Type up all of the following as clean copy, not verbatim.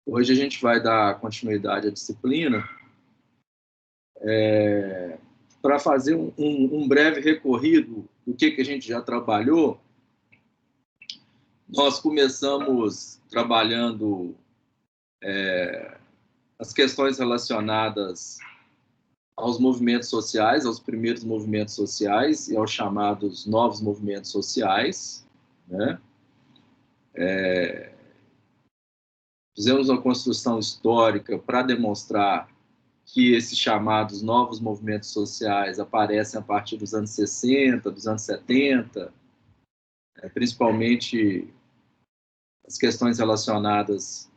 Hoje a gente vai dar continuidade à disciplina para fazer um breve recorrido do que a gente já trabalhou. Nós começamos trabalhando as questões relacionadas aos movimentos sociais, aos primeiros movimentos sociais e aos chamados novos movimentos sociais, né? Fizemos uma construção histórica para demonstrar que esses chamados novos movimentos sociais aparecem a partir dos anos 60, dos anos 70, principalmente as questões relacionadas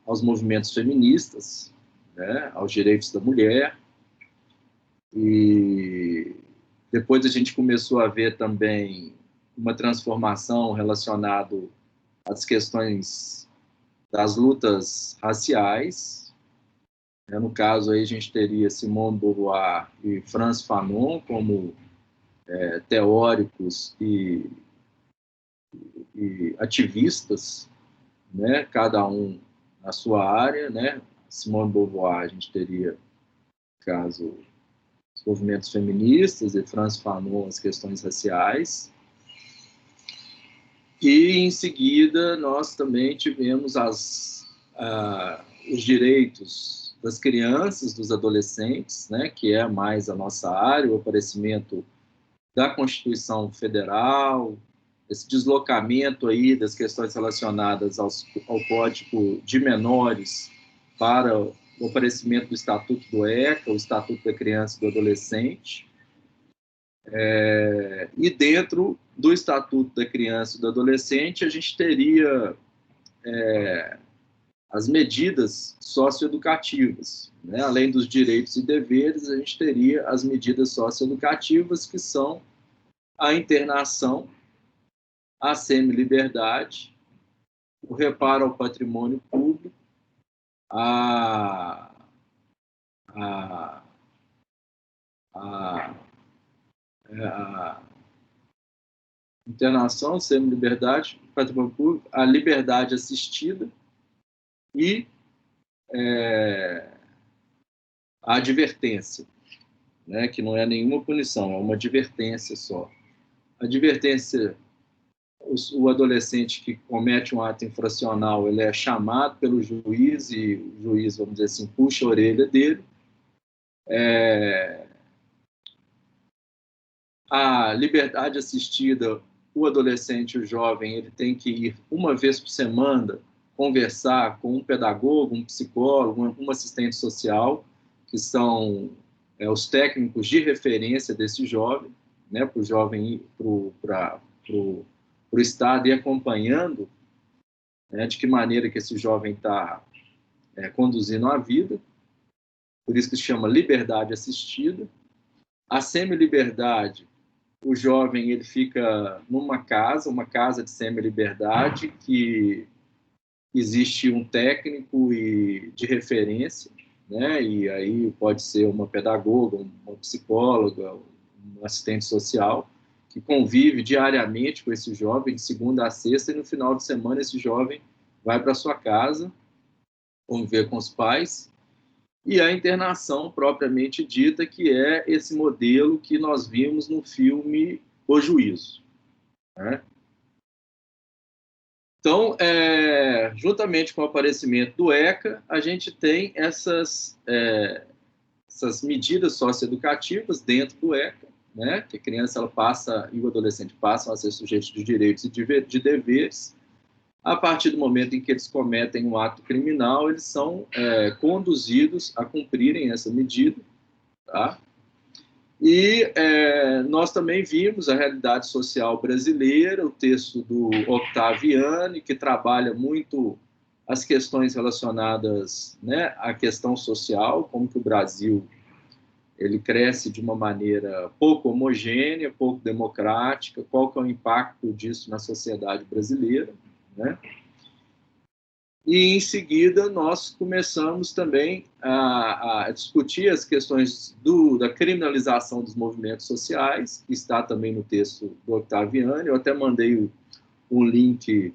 aos movimentos feministas, né, aos direitos da mulher. E depois a gente começou a ver também uma transformação relacionada às questões das lutas raciais. No caso, aí a gente teria Simone de Beauvoir e Frantz Fanon como teóricos e ativistas, né? Cada um na sua área, né? Simone de Beauvoir, a gente teria, no caso, os movimentos feministas, e Frantz Fanon, as questões raciais. E, em seguida, nós também tivemos os direitos das crianças, dos adolescentes, né, que é mais a nossa área, o aparecimento da Constituição Federal, esse deslocamento aí das questões relacionadas ao Código de Menores para o aparecimento do Estatuto do ECA, o Estatuto da Criança e do Adolescente. E dentro do Estatuto da Criança e do Adolescente, a gente teria as medidas socioeducativas, né? Além dos direitos e deveres, a gente teria as medidas socioeducativas, que são a internação, a semi-liberdade, o reparo ao patrimônio público, a internação, semi-liberdade, patrimônio público, a liberdade assistida e a advertência, né, que não é nenhuma punição, é uma advertência só. A advertência, o adolescente que comete um ato infracional, ele é chamado pelo juiz e o juiz, vamos dizer assim, puxa a orelha dele. A liberdade assistida, o adolescente, o jovem, ele tem que ir uma vez por semana conversar com um pedagogo, um psicólogo, um assistente social, que são os técnicos de referência desse jovem, né, para o jovem ir para o Estado e acompanhando, né, de que maneira que esse jovem está conduzindo a vida. Por isso que se chama liberdade assistida. A semi-liberdade, o jovem ele fica numa casa, uma casa de semi-liberdade, que existe um técnico de referência, né? E aí pode ser uma pedagoga, uma psicóloga, um assistente social, que convive diariamente com esse jovem, de segunda a sexta, e no final de semana esse jovem vai para sua casa, conviver com os pais. E a internação propriamente dita, que é esse modelo que nós vimos no filme O Juízo, né? Então, juntamente com o aparecimento do ECA, a gente tem essas medidas socioeducativas dentro do ECA, né? Que a criança e o adolescente passam a ser sujeitos de direitos e de deveres. A partir do momento em que eles cometem um ato criminal, eles são conduzidos a cumprirem essa medida, tá? E nós também vimos a realidade social brasileira, o texto do Octaviani, que trabalha muito as questões relacionadas, né, à questão social, como que o Brasil ele cresce de uma maneira pouco homogênea, pouco democrática, qual que é o impacto disso na sociedade brasileira, né? E, em seguida, nós começamos também a discutir as questões da criminalização dos movimentos sociais, que está também no texto do Octaviani. Eu até mandei um link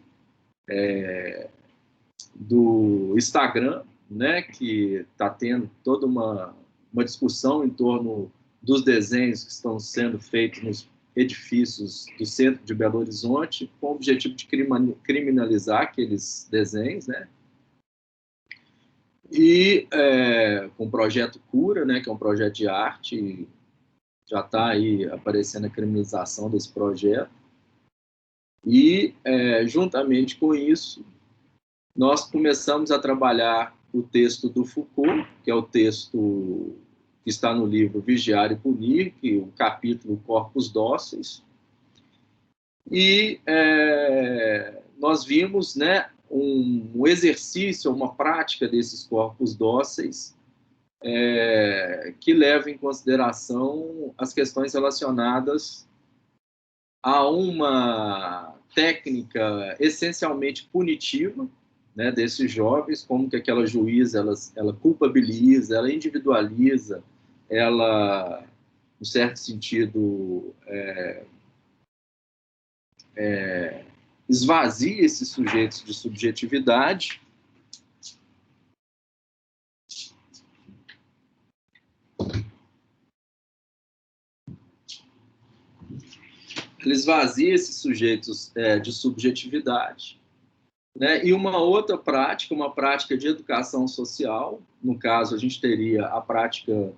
do Instagram, né, que está tendo toda uma discussão em torno dos desenhos que estão sendo feitos nos edifícios do centro de Belo Horizonte, com o objetivo de criminalizar aqueles desenhos, né? E com o projeto Cura, né, que é um projeto de arte, já está aí aparecendo a criminalização desse projeto. E, juntamente com isso, nós começamos a trabalhar o texto do Foucault, que é o texto que está no livro Vigiar e Punir, que é o capítulo Corpos Dóceis. E nós vimos, né, um exercício, uma prática desses corpos dóceis que leva em consideração as questões relacionadas a uma técnica essencialmente punitiva, né, desses jovens, como que aquela juíza ela culpabiliza, ela individualiza, ela, em certo sentido, esvazia esses sujeitos de subjetividade. Ela esvazia esses sujeitos de subjetividade. Né? E uma outra prática, uma prática de educação social, no caso, a gente teria a prática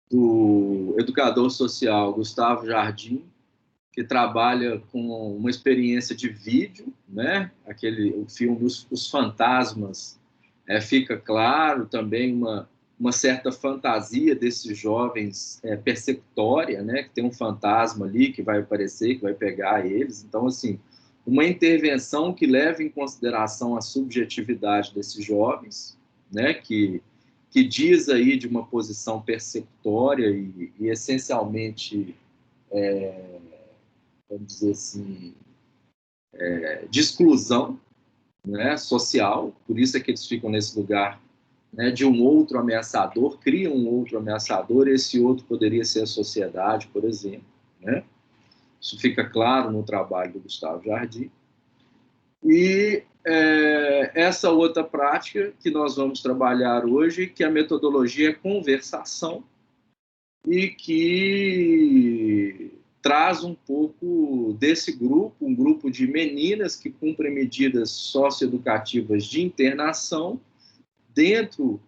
do educador social Gustavo Jardim, que trabalha com uma experiência de vídeo, né? O filme Os Fantasmas, fica claro também uma certa fantasia desses jovens persecutória, né? Que tem um fantasma ali que vai aparecer, que vai pegar eles. Então, assim, uma intervenção que leva em consideração a subjetividade desses jovens, né? Que diz aí de uma posição persecutória e essencialmente, vamos dizer assim, de exclusão, né, social. Por isso é que eles ficam nesse lugar, né, de um outro ameaçador, criam um outro ameaçador, e esse outro poderia ser a sociedade, por exemplo. Né? Isso fica claro no trabalho do Gustavo Jardim. E essa outra prática que nós vamos trabalhar hoje, que a metodologia é conversação, e que traz um pouco desse grupo, um grupo de meninas que cumprem medidas socioeducativas de internação dentro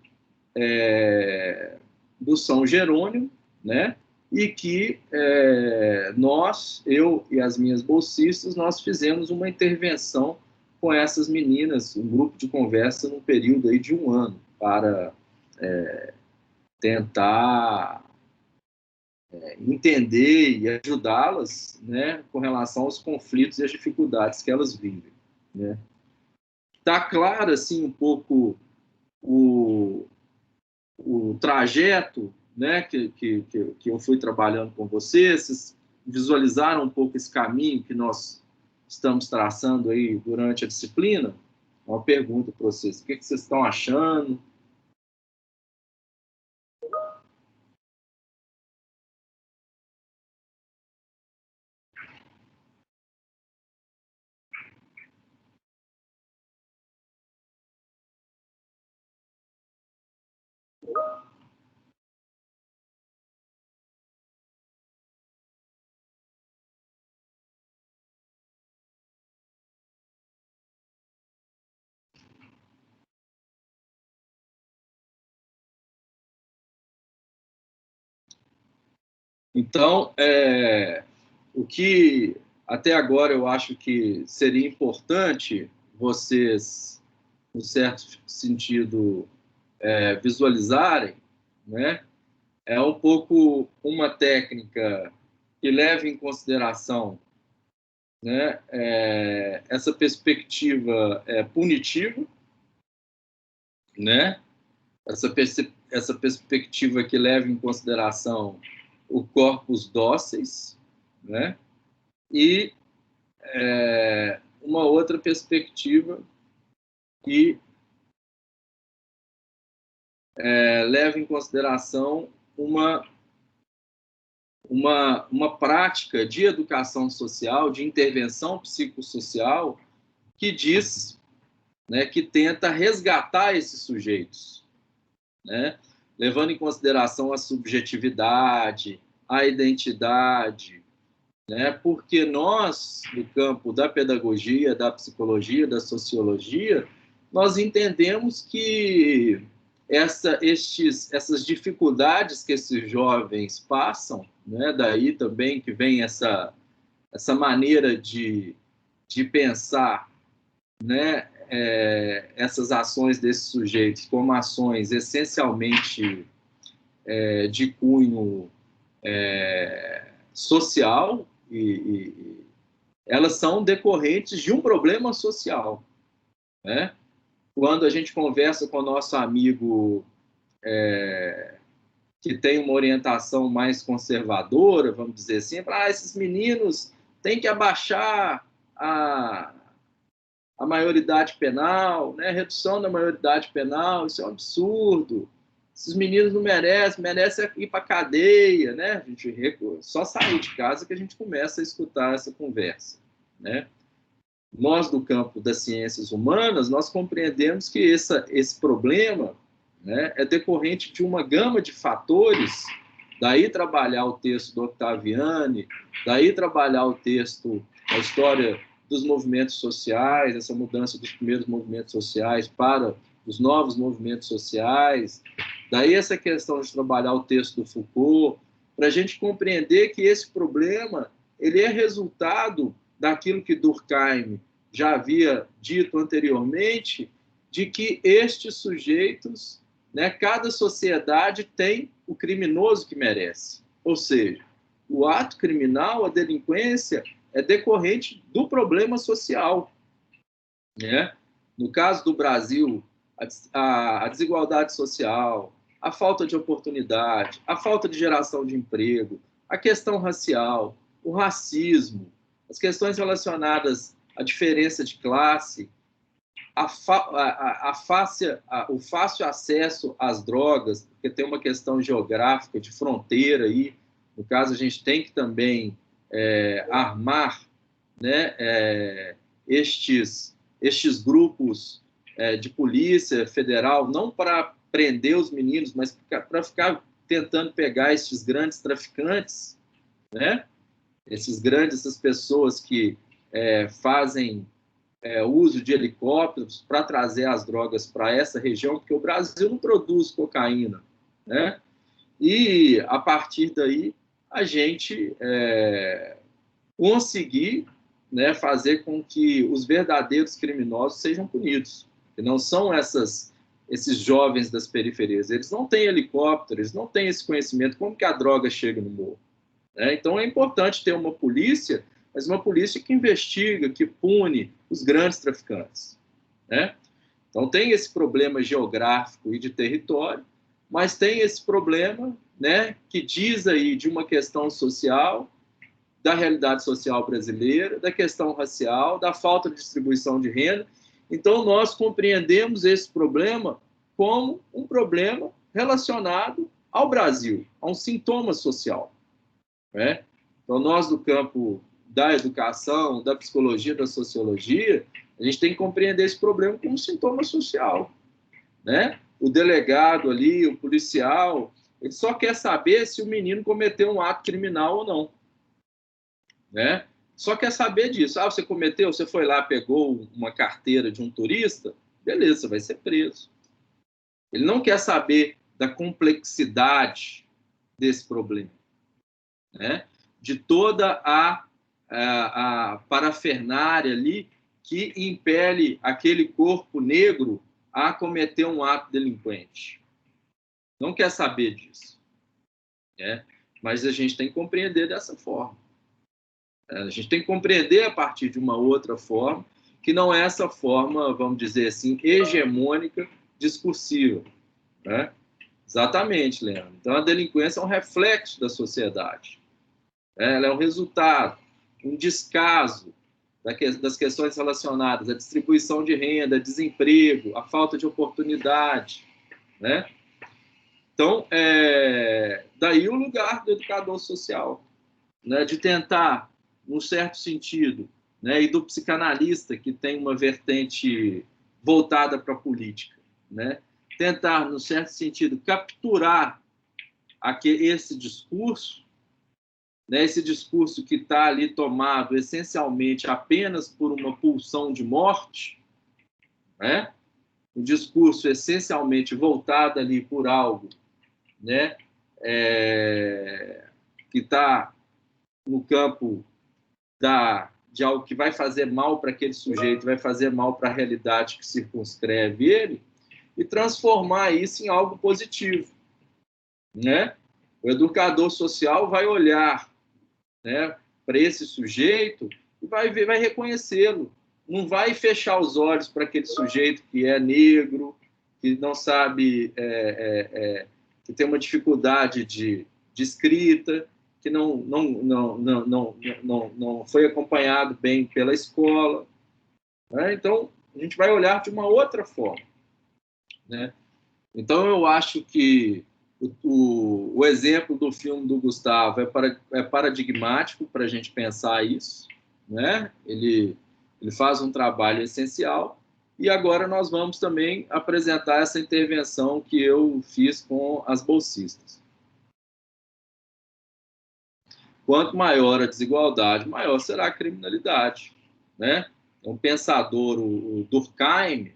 do São Jerônimo, né? E que eu e as minhas bolsistas, nós fizemos uma intervenção com essas meninas, um grupo de conversa num período aí de 1 ano, para tentar entender e ajudá-las, né, com relação aos conflitos e às dificuldades que elas vivem. Né? Tá claro, assim, um pouco o trajeto, né, que eu fui trabalhando com vocês. Vocês visualizaram um pouco esse caminho que nós estamos traçando aí durante a disciplina? Uma pergunta para vocês: o que vocês estão achando? Então, o que até agora eu acho que seria importante vocês, em certo sentido, visualizarem, né, é um pouco uma técnica que leva em consideração, né, essa perspectiva punitiva, né, essa perspectiva que leva em consideração o corpus dóceis, né, e uma outra perspectiva que leva em consideração uma prática de educação social, de intervenção psicossocial, que diz, né, que tenta resgatar esses sujeitos, né, levando em consideração a subjetividade, a identidade, né, porque nós, no campo da pedagogia, da psicologia, da sociologia, nós entendemos que essas dificuldades que esses jovens passam, né, daí também que vem essa maneira de pensar, né, essas ações desses sujeitos como ações essencialmente de cunho social, e elas são decorrentes de um problema social, né? Quando a gente conversa com o nosso amigo que tem uma orientação mais conservadora, vamos dizer assim, esses meninos têm que abaixar a maioridade penal, né? Redução da maioridade penal, isso é um absurdo. Esses meninos não merecem ir para a cadeia, né? A gente só sair de casa que a gente começa a escutar essa conversa, né? Nós, do campo das ciências humanas, nós compreendemos que esse problema, né, é decorrente de uma gama de fatores, daí trabalhar o texto do Octaviani, daí trabalhar o texto, a história dos movimentos sociais, essa mudança dos primeiros movimentos sociais para os novos movimentos sociais, daí essa questão de trabalhar o texto do Foucault, para a gente compreender que esse problema ele é resultado daquilo que Durkheim já havia dito anteriormente, de que estes sujeitos, né, cada sociedade tem o criminoso que merece. Ou seja, o ato criminal, a delinquência, é decorrente do problema social, né? No caso do Brasil, a desigualdade social, a falta de oportunidade, a falta de geração de emprego, a questão racial, o racismo, as questões relacionadas à diferença de classe, o fácil acesso às drogas, porque tem uma questão geográfica de fronteira aí. No caso, a gente tem que também armar, né, estes grupos de polícia federal, não para prender os meninos, mas para ficar tentando pegar estes grandes traficantes, né? Essas pessoas que fazem uso de helicópteros para trazer as drogas para essa região, porque o Brasil não produz cocaína, né? E, a partir daí, a gente conseguir, né, fazer com que os verdadeiros criminosos sejam punidos, que não são esses jovens das periferias. Eles não têm helicóptero, eles não têm esse conhecimento, como que a droga chega no morro. Então, é importante ter uma polícia, mas uma polícia que investiga, que pune os grandes traficantes, né? Então, tem esse problema geográfico e de território, mas tem esse problema, né, que diz aí de uma questão social, da realidade social brasileira, da questão racial, da falta de distribuição de renda. Então, nós compreendemos esse problema como um problema relacionado ao Brasil, a um sintoma social, né? Então, nós do campo da educação, da psicologia, da sociologia, a gente tem que compreender esse problema como um sintoma social, né? O delegado ali, o policial, ele só quer saber se o menino cometeu um ato criminal ou não, né? Só quer saber disso. Você cometeu, você foi lá, pegou uma carteira de um turista, beleza, vai ser preso. Ele não quer saber da complexidade desse problema, né? De toda a parafernália ali que impele aquele corpo negro a cometer um ato delinquente. Não quer saber disso, né? Mas a gente tem que compreender dessa forma. A gente tem que compreender a partir de uma outra forma, que não é essa forma, vamos dizer assim, hegemônica, discursiva, né? Exatamente, Leandro. Então, a delinquência é um reflexo da sociedade. Ela é um resultado, um descaso das questões relacionadas à distribuição de renda, desemprego, à falta de oportunidade, né? Então, daí o lugar do educador social, né? De tentar, num certo sentido, né, e do psicanalista, que tem uma vertente voltada para a política, né? Tentar, no certo sentido, capturar esse discurso, né, esse discurso que está ali tomado essencialmente apenas por uma pulsão de morte, né? Um discurso essencialmente voltado ali por algo, né, que está no campo de algo que vai fazer mal para aquele sujeito, vai fazer mal para a realidade que circunscreve ele, e transformar isso em algo positivo, né? O educador social vai olhar, né, para esse sujeito e vai reconhecê-lo. Não vai fechar os olhos para aquele sujeito que é negro, que não sabe, que tem uma dificuldade de escrita, que não foi acompanhado bem pela escola, né? Então, a gente vai olhar de uma outra forma, né? Então, eu acho que o exemplo do filme do Gustavo é paradigmático para a gente pensar isso, né? Ele faz um trabalho essencial, e agora nós vamos também apresentar essa intervenção que eu fiz com as bolsistas. Quanto maior a desigualdade, maior será a criminalidade, né? Um pensador, o Durkheim,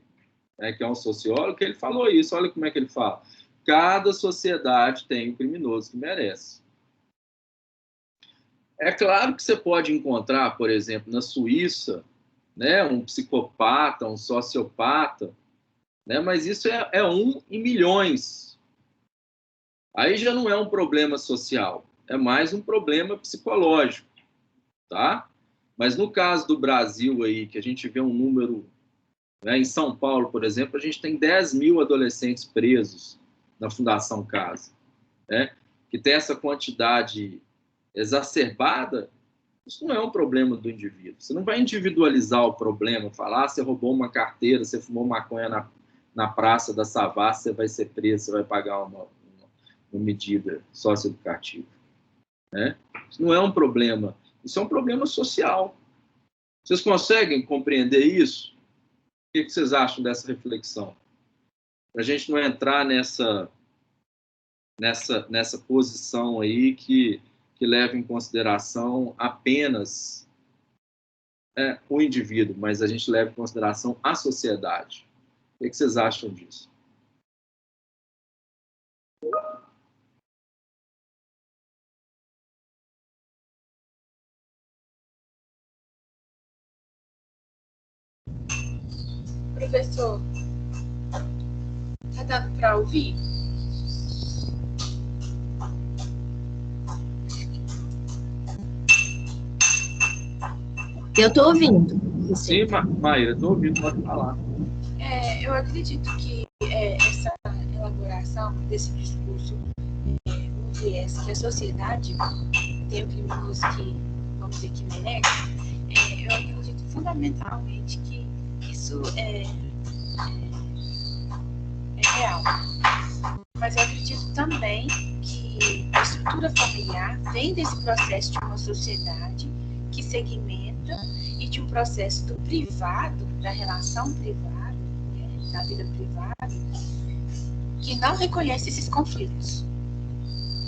né, que é um sociólogo, que ele falou isso. Olha como é que ele fala: cada sociedade tem um criminoso que merece. É claro que você pode encontrar, por exemplo, na Suíça, né, um psicopata, um sociopata, né, mas isso é 1 em milhões. Aí já não é um problema social, é mais um problema psicológico, tá? Mas no caso do Brasil aí, que a gente vê um número, né, em São Paulo, por exemplo, a gente tem 10 mil adolescentes presos na Fundação Casa, né, que tem essa quantidade exacerbada. Isso não é um problema do indivíduo. Você não vai individualizar o problema, falar: você roubou uma carteira, você fumou maconha na Praça da Savassi, você vai ser preso, você vai pagar uma medida socioeducativa, né? Isso não é um problema, isso é um problema social. Vocês conseguem compreender isso? O que vocês acham dessa reflexão? Para a gente não entrar nessa posição aí que leva em consideração apenas o indivíduo, mas a gente leva em consideração a sociedade. O que vocês acham disso? Professor, tá dando para ouvir? Eu estou ouvindo. Sim, Maíra, estou ouvindo, pode falar. Eu acredito que essa elaboração desse discurso, um viés que a sociedade tem o criminoso que, vamos dizer, que merece, eu acredito fundamentalmente que isso é real. Mas eu acredito também que a estrutura familiar vem desse processo de uma sociedade que segmenta e de um processo do privado, da relação privada, né, da vida privada, que não reconhece esses conflitos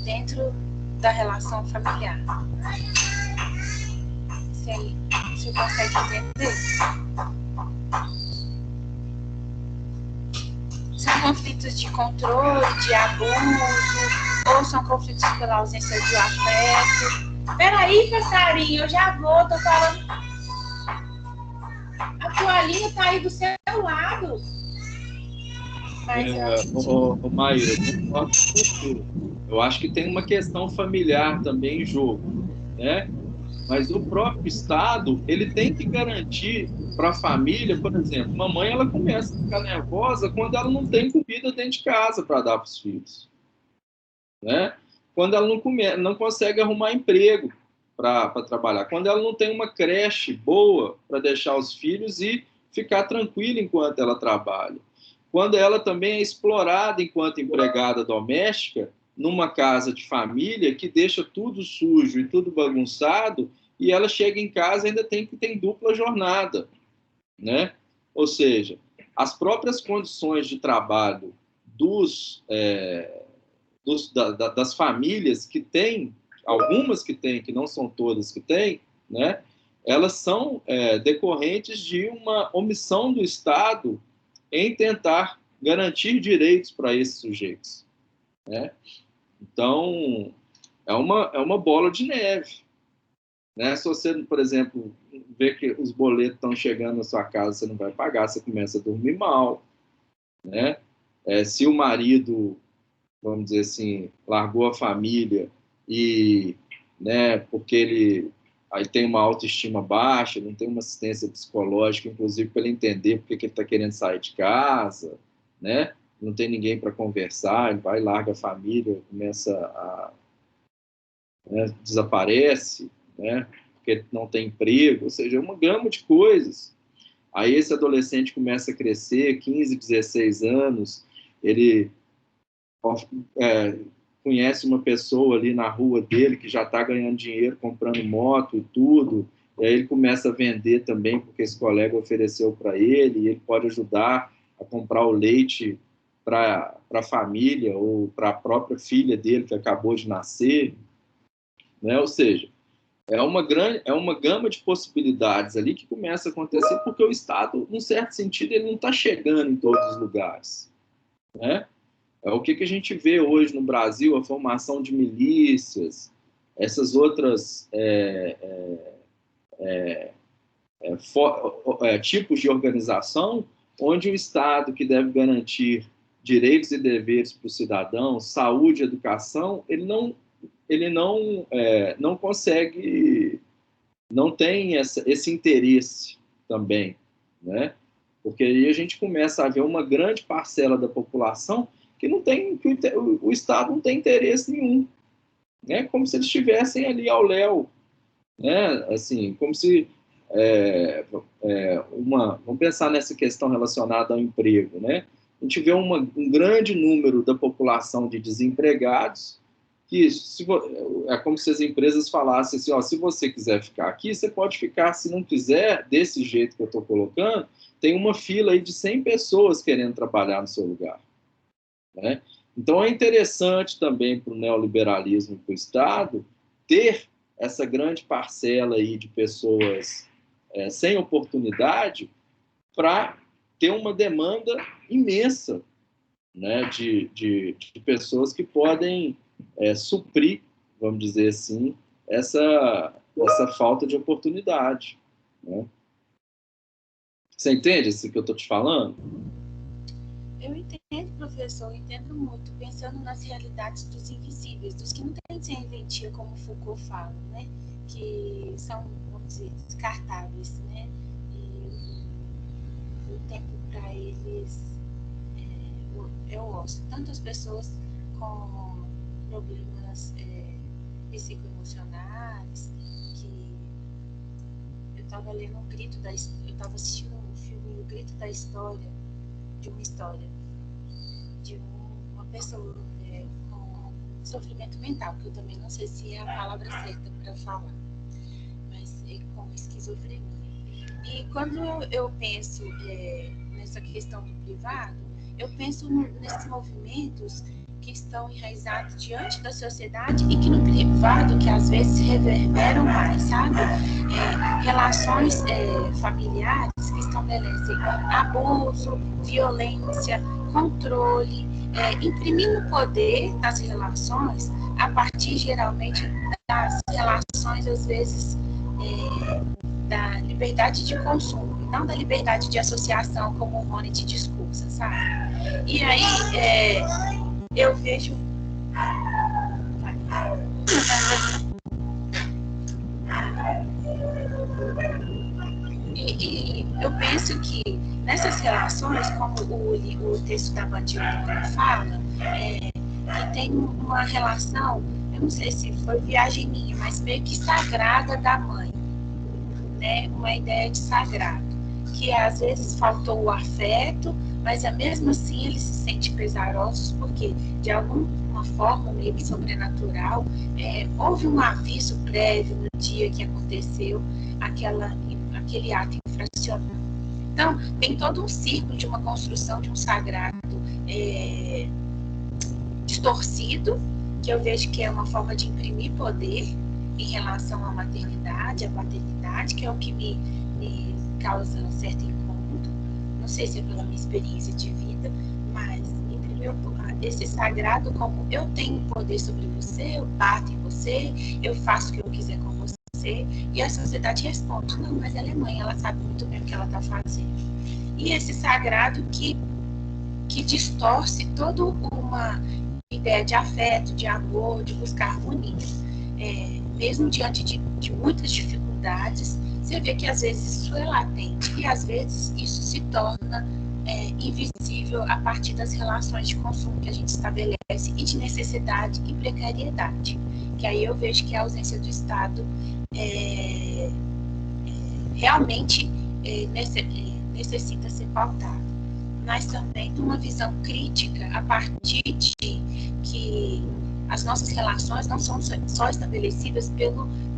dentro da relação familiar. Você consegue entender? São conflitos de controle, de abuso, ou são conflitos pela ausência de afeto. Peraí, passarinho, eu já vou, tô falando. A toalhinha tá aí do seu lado. Maíra, eu acho que tem uma questão familiar também em jogo, né? Mas o próprio Estado, ele tem que garantir para a família, por exemplo, mamãe, ela começa a ficar nervosa quando ela não tem comida dentro de casa para dar para os filhos, né? Quando ela não consegue arrumar emprego para trabalhar, quando ela não tem uma creche boa para deixar os filhos e ficar tranquila enquanto ela trabalha, quando ela também é explorada enquanto empregada doméstica numa casa de família que deixa tudo sujo e tudo bagunçado e ela chega em casa e ainda tem dupla jornada, né? Ou seja, as próprias condições de trabalho das famílias que têm, algumas que têm, que não são todas que têm, né? Elas são decorrentes de uma omissão do Estado em tentar garantir direitos para esses sujeitos, né? Então, é uma bola de neve, né? Se você, por exemplo, vê que os boletos estão chegando na sua casa, você não vai pagar, você começa a dormir mal, né? Se o marido, vamos dizer assim, largou a família e, né, porque ele aí tem uma autoestima baixa, não tem uma assistência psicológica, inclusive para ele entender porque que ele está querendo sair de casa, né? Não tem ninguém para conversar, ele vai, larga a família, começa a... né, desaparece, né? Porque não tem emprego, ou seja, uma gama de coisas. Aí esse adolescente começa a crescer, 15, 16 anos, ele conhece uma pessoa ali na rua dele que já está ganhando dinheiro, comprando moto e tudo, e aí ele começa a vender também, porque esse colega ofereceu para ele, e ele pode ajudar a comprar o leite para a família ou para a própria filha dele que acabou de nascer, né? Ou seja, é uma gama de possibilidades ali que começa a acontecer porque o Estado, num certo sentido, ele não está chegando em todos os lugares, né? O que a gente vê hoje no Brasil, a formação de milícias, essas outras tipos de organização, onde o Estado, que deve garantir direitos e deveres para o cidadão, saúde e educação, ele não consegue, não tem esse interesse também, né? Porque aí a gente começa a ver uma grande parcela da população que o Estado não tem interesse nenhum, né? Como se eles estivessem ali ao léu, né? Assim, como se vamos pensar nessa questão relacionada ao emprego, né? A gente vê um grande número da população de desempregados que é como se as empresas falassem assim, ó, se você quiser ficar aqui, você pode ficar, se não quiser, desse jeito que eu estou colocando, tem uma fila aí de 100 pessoas querendo trabalhar no seu lugar, né? Então é interessante também para o neoliberalismo e para o Estado ter essa grande parcela aí de pessoas sem oportunidade para ter uma demanda imensa, né, de pessoas que podem suprir, vamos dizer assim, essa falta de oportunidade, né? Você entende isso que eu estou te falando? Eu entendo, professor, eu entendo muito, pensando nas realidades dos invisíveis, dos que não têm serventia, como Foucault fala, né? Que são, vamos dizer, descartáveis, né? E o tempo para eles é o ócio. Tantas pessoas com problemas psicoemocionais, que eu estava lendo eu estava assistindo um filme, O Grito da História, de uma história de uma pessoa com sofrimento mental, que eu também não sei se é a palavra certa para falar, mas com esquizofrenia. E quando eu penso nessa questão do privado, eu penso nesses movimentos que estão enraizados diante da sociedade e que no privado, que às vezes reverberam mais, sabe? Relações familiares que estabelecem abuso, violência, controle, imprimindo poder nas relações a partir, geralmente, das relações, às vezes, da liberdade de consumo, e não da liberdade de associação, como o Rony te discursa, sabe? E aí, eu vejo... E eu penso que nessas relações, como o texto da Bandiola fala, que tem uma relação, eu não sei se foi viagem minha, mas meio que sagrada da mãe, né? Uma ideia de sagrado. que às vezes faltou o afeto, mas mesmo assim eles se sentem pesarosos porque, de alguma forma, meio que sobrenatural, houve um aviso prévio no dia que aconteceu aquele ato infracional. Então, tem todo um ciclo de uma construção de um sagrado distorcido, que eu vejo que é uma forma de imprimir poder em relação à maternidade, à paternidade, que é o que me causa um certo incômodo. Não sei se é pela minha experiência de vida, mas imprimiu esse sagrado como eu tenho poder sobre você, eu bato em você, eu faço o que eu quiser com você, e a sociedade responde, não, mas ela é mãe, ela sabe muito bem o que ela está fazendo. E esse sagrado que distorce toda uma ideia de afeto, de amor, de buscar harmonia. Mesmo diante de muitas dificuldades, você vê que às vezes isso é latente e às vezes isso se torna invisível a partir das relações de consumo que a gente estabelece e de necessidade e precariedade. Que aí eu vejo que a ausência do Estado realmente necessita ser pautada. Mas também de uma visão crítica a partir de que as nossas relações não são só estabelecidas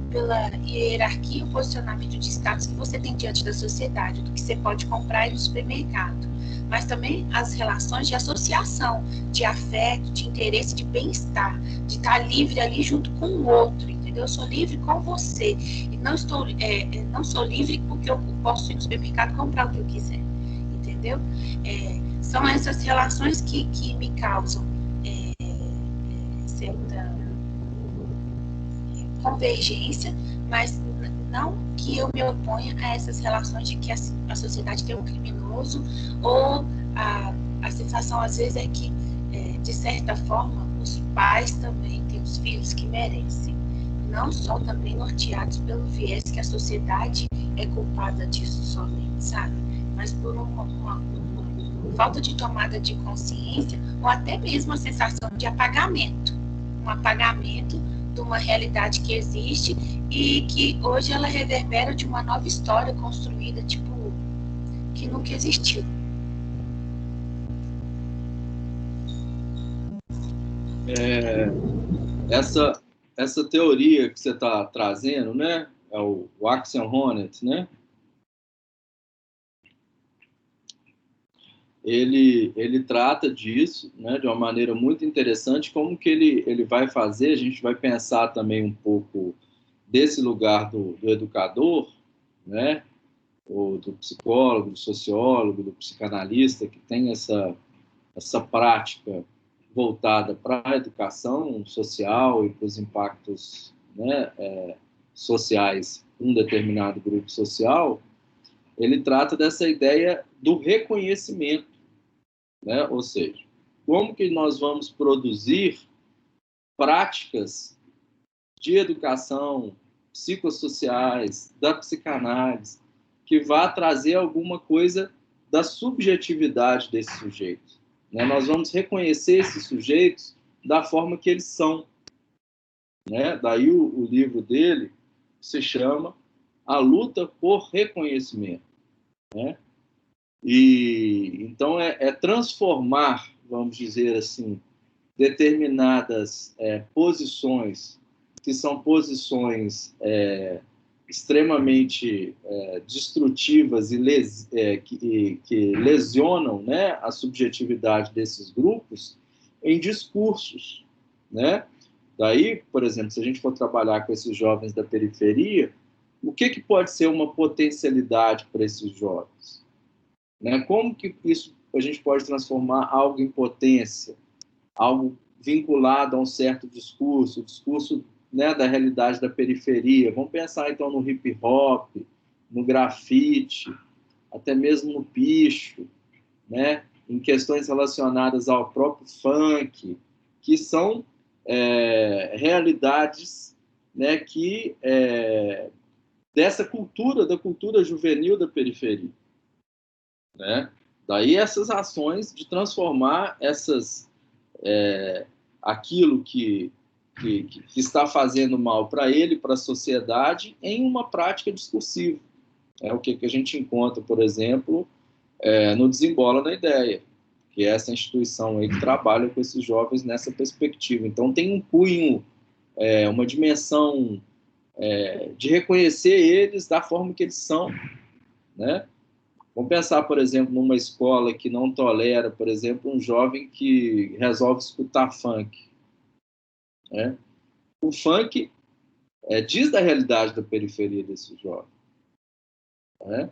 pela hierarquia e o posicionamento de status que você tem diante da sociedade, do que você pode comprar no supermercado, mas também as relações de associação, de afeto, de interesse, de bem-estar, de estar livre ali junto com o outro, entendeu? Eu sou livre com você e não sou livre porque eu posso ir no supermercado comprar o que eu quiser, entendeu? São essas relações que me causam certa convergência, mas não que eu me oponha a essas relações de que a sociedade tem um criminoso, ou a sensação às vezes é que, de certa forma, os pais também têm os filhos que merecem, não só também norteados pelo viés que a sociedade é culpada disso somente, sabe? Mas por uma falta de tomada de consciência, ou até mesmo a sensação de apagamento, um apagamento de uma realidade que existe e que hoje ela reverbera de uma nova história construída, tipo, que nunca existiu. Essa teoria que você está trazendo, né, é o Axiom Honneth, né? Ele trata disso, né, de uma maneira muito interessante. Como que ele vai fazer? A gente vai pensar também um pouco desse lugar do educador, né, ou do psicólogo, do sociólogo, do psicanalista, que tem essa prática voltada para a educação social e para os impactos, né, sociais em um determinado grupo social. Ele trata dessa ideia do reconhecimento, né? Ou seja, como que nós vamos produzir práticas de educação psicossociais, da psicanálise, que vá trazer alguma coisa da subjetividade desse sujeito, né? Nós vamos reconhecer esses sujeitos da forma que eles são, né? Daí o livro dele se chama A Luta por Reconhecimento, né? E então transformar, vamos dizer assim, determinadas posições que são posições extremamente destrutivas e que lesionam, né, a subjetividade desses grupos em discursos, né? Daí, por exemplo, se a gente for trabalhar com esses jovens da periferia, o que pode ser uma potencialidade para esses jovens? Né? Como que isso a gente pode transformar algo em potência, algo vinculado a um certo discurso, o discurso, né, da realidade da periferia? Vamos pensar então no hip hop, no grafite, até mesmo no picho, né, em questões relacionadas ao próprio funk, que são realidades, né, que dessa cultura, da cultura juvenil da periferia, né? Daí essas ações de transformar aquilo que está fazendo mal para ele, para a sociedade, em uma prática discursiva, É o que a gente encontra, por exemplo, no Desembola na Ideia, que é essa instituição aí que trabalha com esses jovens nessa perspectiva. Então, tem um cunho, uma dimensão de reconhecer eles da forma que eles são, né? Vamos pensar, por exemplo, numa escola que não tolera, por exemplo, um jovem que resolve escutar funk, né? O funk diz da realidade da periferia desse jovem, né?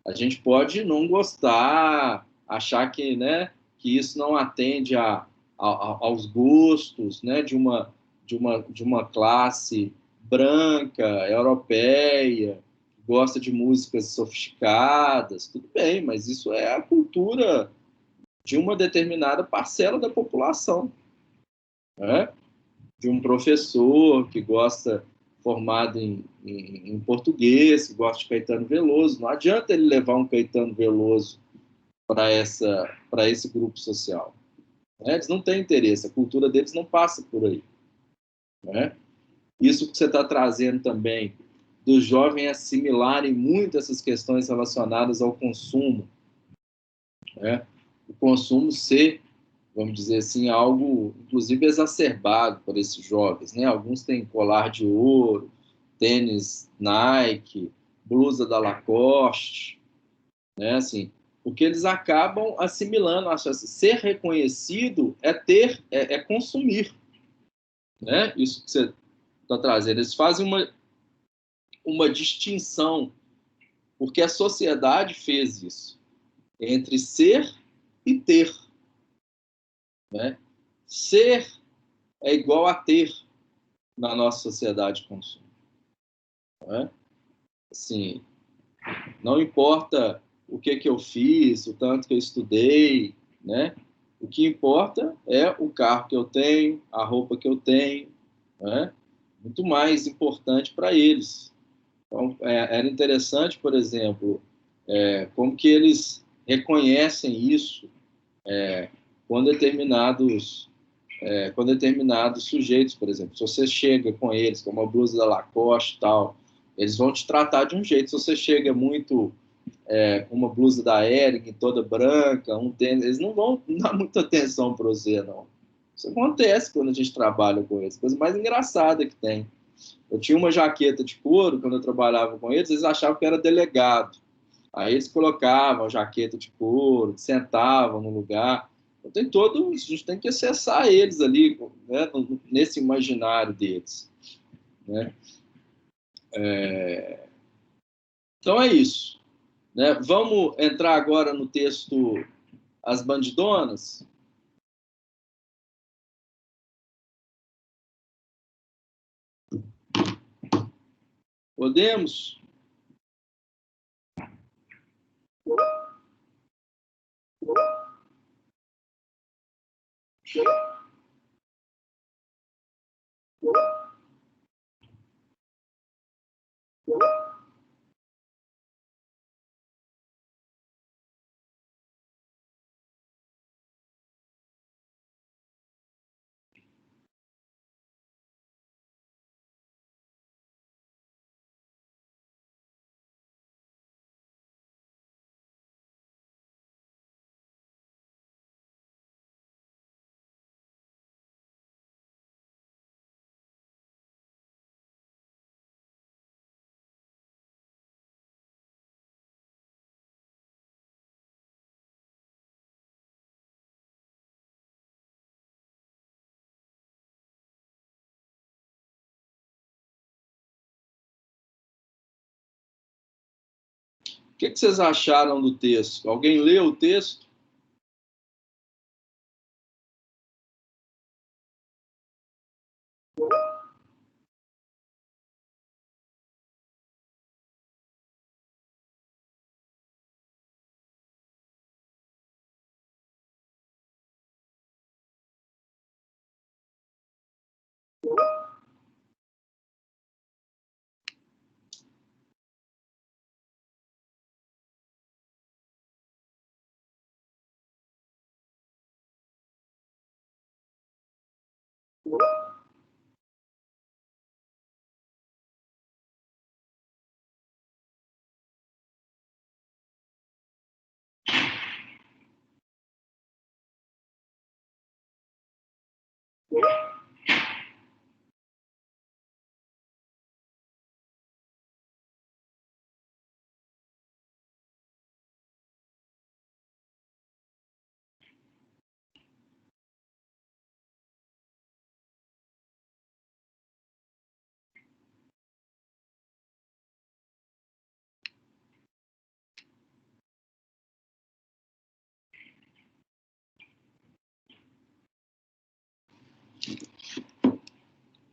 A gente pode não gostar, achar que, né, que isso não atende aos gostos, né, de uma classe branca, europeia, que gosta de músicas sofisticadas, tudo bem, mas isso é a cultura de uma determinada parcela da população, né? De um professor que gosta, formado em português, que gosta de Caetano Veloso. Não adianta ele levar um Caetano Veloso para esse grupo social, né? Eles não têm interesse, a cultura deles não passa por aí, né? Isso que você está trazendo também, dos jovens assimilarem muito essas questões relacionadas ao consumo, né? O consumo ser, vamos dizer assim, algo, inclusive, exacerbado por esses jovens, né? Alguns têm colar de ouro, tênis Nike, blusa da Lacoste, né? Assim, porque eles acabam assimilando, acham assim, ser reconhecido é consumir, né? Isso que você está trazendo. Eles fazem uma distinção, porque a sociedade fez isso, entre ser e ter, né? Ser é igual a ter na nossa sociedade de consumo, né? Assim, não importa o que eu fiz, o tanto que eu estudei, né? O que importa é o carro que eu tenho, a roupa que eu tenho, né? Muito mais importante para eles. Então, era interessante, por exemplo, como que eles reconhecem isso com determinados com determinados sujeitos, por exemplo. Se você chega com eles com uma blusa da Lacoste e tal, eles vão te tratar de um jeito. Se você chega muito com uma blusa da Hering toda branca, um tênis, eles não vão dar muita atenção para você, não. Isso acontece quando a gente trabalha com eles. Coisa mais engraçada que tem. Eu tinha uma jaqueta de couro, quando eu trabalhava com eles achavam que era delegado. Aí eles colocavam a jaqueta de couro, sentavam no lugar. Então, a gente tem que acessar eles ali, né, nesse imaginário deles, né? Então é isso, né? Vamos entrar agora no texto As Bandidonas. Podemos? O que vocês acharam do texto? Alguém leu o texto?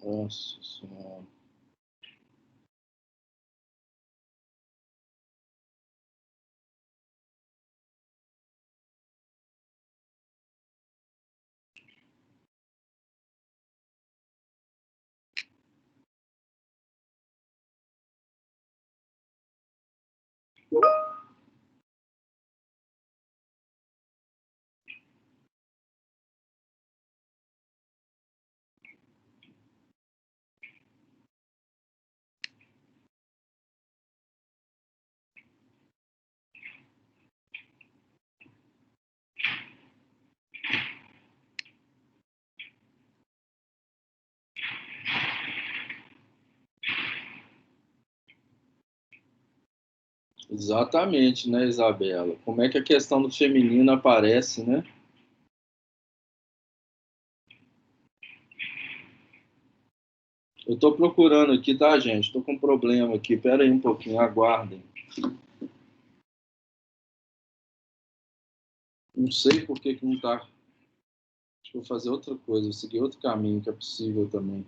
Nossa Senhora. Exatamente, né, Isabela? Como é que a questão do feminino aparece, né? Eu estou procurando aqui, tá, gente? Estou com um problema aqui. Espera aí um pouquinho, aguardem. Não sei por que não está. Deixa eu fazer outra coisa, vou seguir outro caminho que é possível também.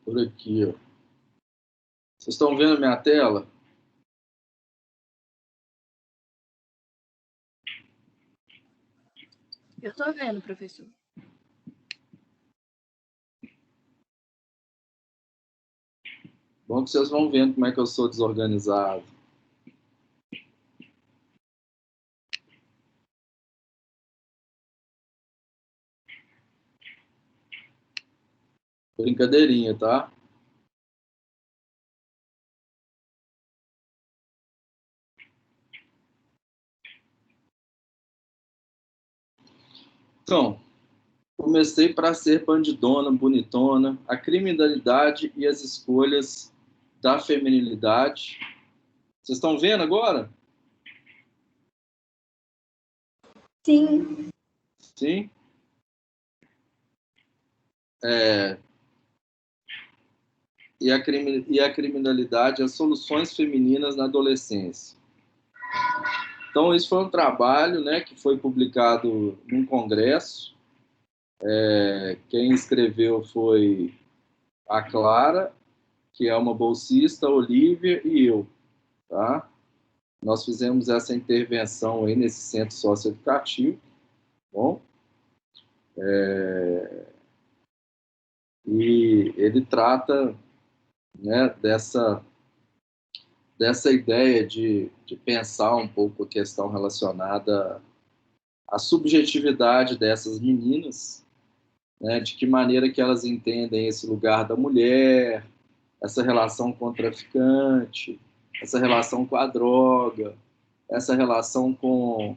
Por aqui, ó. Vocês estão vendo a minha tela? Eu estou vendo, professor. Bom que vocês vão vendo como é que eu sou desorganizado. Brincadeirinha, tá? Então, comecei para ser bandidona, bonitona, a criminalidade e as escolhas da feminilidade. Vocês estão vendo agora? Sim. Sim? E a criminalidade, as soluções femininas na adolescência. Então, isso foi um trabalho, né, que foi publicado num congresso. Quem escreveu foi a Clara, que é uma bolsista, a Olivia e eu. Tá? Nós fizemos essa intervenção aí nesse centro socioeducativo. Bom? E ele trata, né, dessa ideia de pensar um pouco a questão relacionada à subjetividade dessas meninas, né, de que maneira que elas entendem esse lugar da mulher, essa relação com o traficante, essa relação com a droga, essa relação com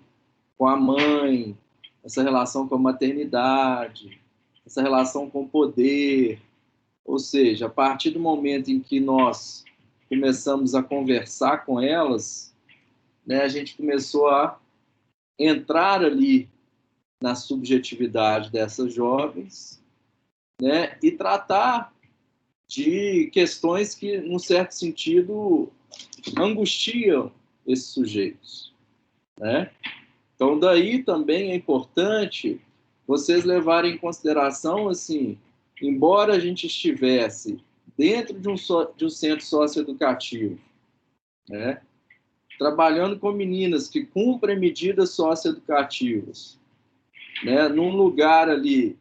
a mãe, essa relação com a maternidade, essa relação com o poder. Ou seja, a partir do momento em que nós começamos a conversar com elas, né, a gente começou a entrar ali na subjetividade dessas jovens, né, e tratar de questões que, num certo sentido, angustiam esses sujeitos, né? Então, daí também é importante vocês levarem em consideração, assim, embora a gente estivesse dentro de um centro socioeducativo, né, trabalhando com meninas que cumprem medidas socioeducativas, né, num lugar ali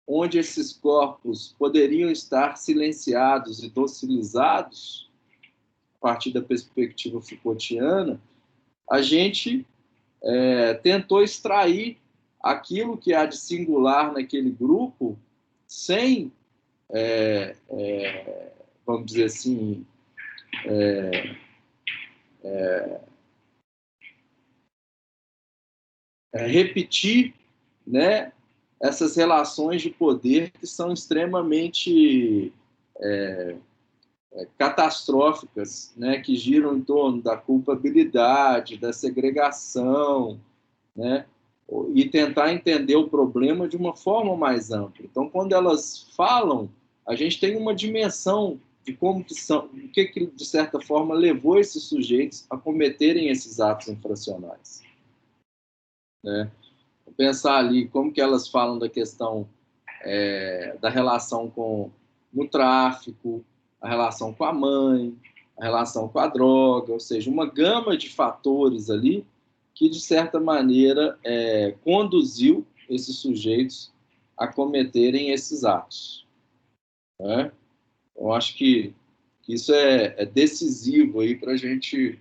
onde esses corpos poderiam estar silenciados e docilizados, a partir da perspectiva Foucaultiana, a gente tentou extrair aquilo que há de singular naquele grupo sem, vamos dizer assim, repetir, né, essas relações de poder que são extremamente catastróficas, né, que giram em torno da culpabilidade, da segregação, né, e tentar entender o problema de uma forma mais ampla. Então, quando elas falam, a gente tem uma dimensão de como que são, o que de certa forma levou esses sujeitos a cometerem esses atos infracionais, né? Vou pensar ali como que elas falam da questão da relação no tráfico, a relação com a mãe, a relação com a droga, ou seja, uma gama de fatores ali que, de certa maneira, conduziu esses sujeitos a cometerem esses atos, né? Eu acho que isso é decisivo aí para a gente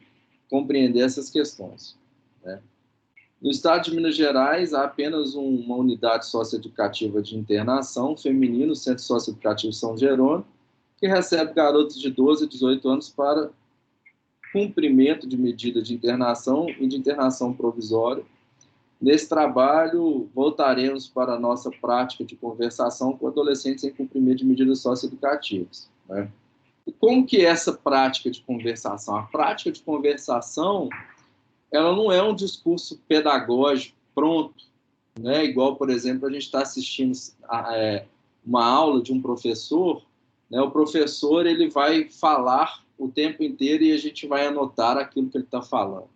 compreender essas questões, né? No estado de Minas Gerais, há apenas uma unidade socioeducativa de internação feminino, o Centro Socioeducativo São Jerônimo, que recebe garotos de 12 a 18 anos para cumprimento de medida de internação e de internação provisória. Nesse trabalho, voltaremos para a nossa prática de conversação com adolescentes em cumprimento de medidas socioeducativas, né? E como que é essa prática de conversação? A prática de conversação, ela não é um discurso pedagógico pronto, né? Igual, por exemplo, a gente está assistindo uma aula de um professor, né? O professor ele vai falar o tempo inteiro e a gente vai anotar aquilo que ele está falando.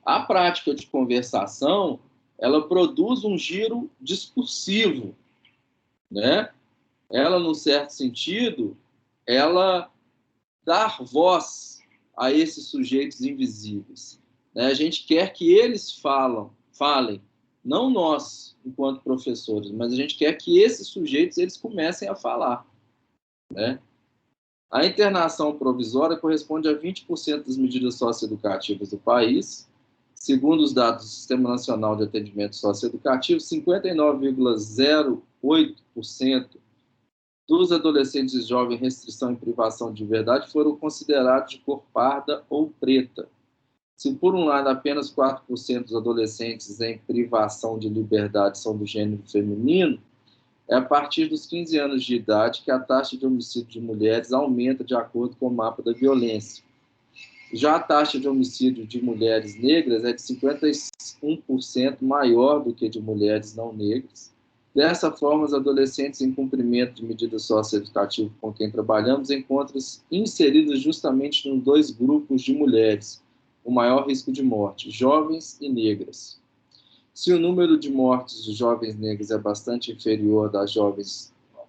A prática de conversação, ela produz um giro discursivo, né? Ela, num certo sentido, ela dá voz a esses sujeitos invisíveis, né? A gente quer que eles falem, não nós, enquanto professores, mas a gente quer que esses sujeitos eles comecem a falar, né? A internação provisória corresponde a 20% das medidas socioeducativas do país. Segundo os dados do Sistema Nacional de Atendimento Socioeducativo, 59,08% dos adolescentes e jovens em restrição e privação de liberdade foram considerados de cor parda ou preta. Se, por um lado, apenas 4% dos adolescentes em privação de liberdade são do gênero feminino, é a partir dos 15 anos de idade que a taxa de homicídio de mulheres aumenta de acordo com o mapa da violência. Já a taxa de homicídio de mulheres negras é de 51% maior do que de mulheres não negras. Dessa forma, os adolescentes em cumprimento de medidas socioeducativas com quem trabalhamos encontram-se inseridos justamente nos dois grupos de mulheres, o maior risco de morte, jovens e negras. Se o número de mortes de jovens negros é bastante inferior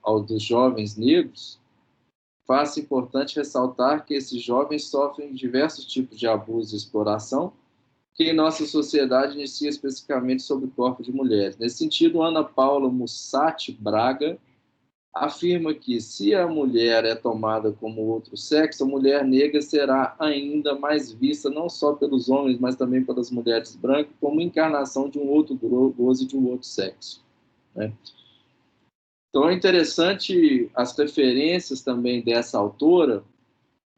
ao dos jovens negros, faz-se importante ressaltar que esses jovens sofrem diversos tipos de abuso e exploração que em nossa sociedade inicia especificamente sobre o corpo de mulheres. Nesse sentido, Ana Paula Mussati Braga afirma que, se a mulher é tomada como outro sexo, a mulher negra será ainda mais vista, não só pelos homens, mas também pelas mulheres brancas, como encarnação de um outro gozo de um outro sexo, né? Então, é interessante as referências também dessa autora,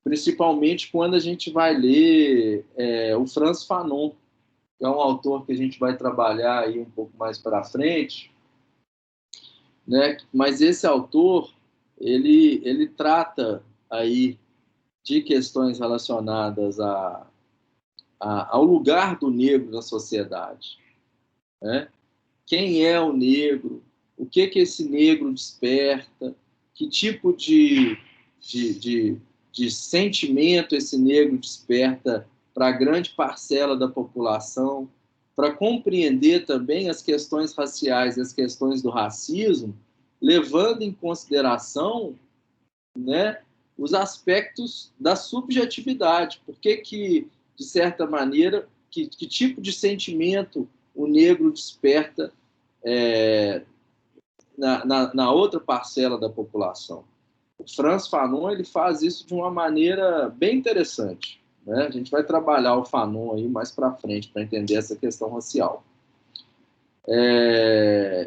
principalmente quando a gente vai ler o Frantz Fanon, que é um autor que a gente vai trabalhar aí um pouco mais para frente, né? Mas esse autor, ele trata aí de questões relacionadas ao lugar do negro na sociedade, né? Quem é o negro? O que esse negro desperta? Que tipo de sentimento esse negro desperta para a grande parcela da população, para compreender também as questões raciais e as questões do racismo, levando em consideração, né, os aspectos da subjetividade. Por que, de certa maneira, que tipo de sentimento o negro desperta na outra parcela da população? O Frantz Fanon ele faz isso de uma maneira bem interessante, né? A gente vai trabalhar o Fanon aí mais para frente para entender essa questão racial.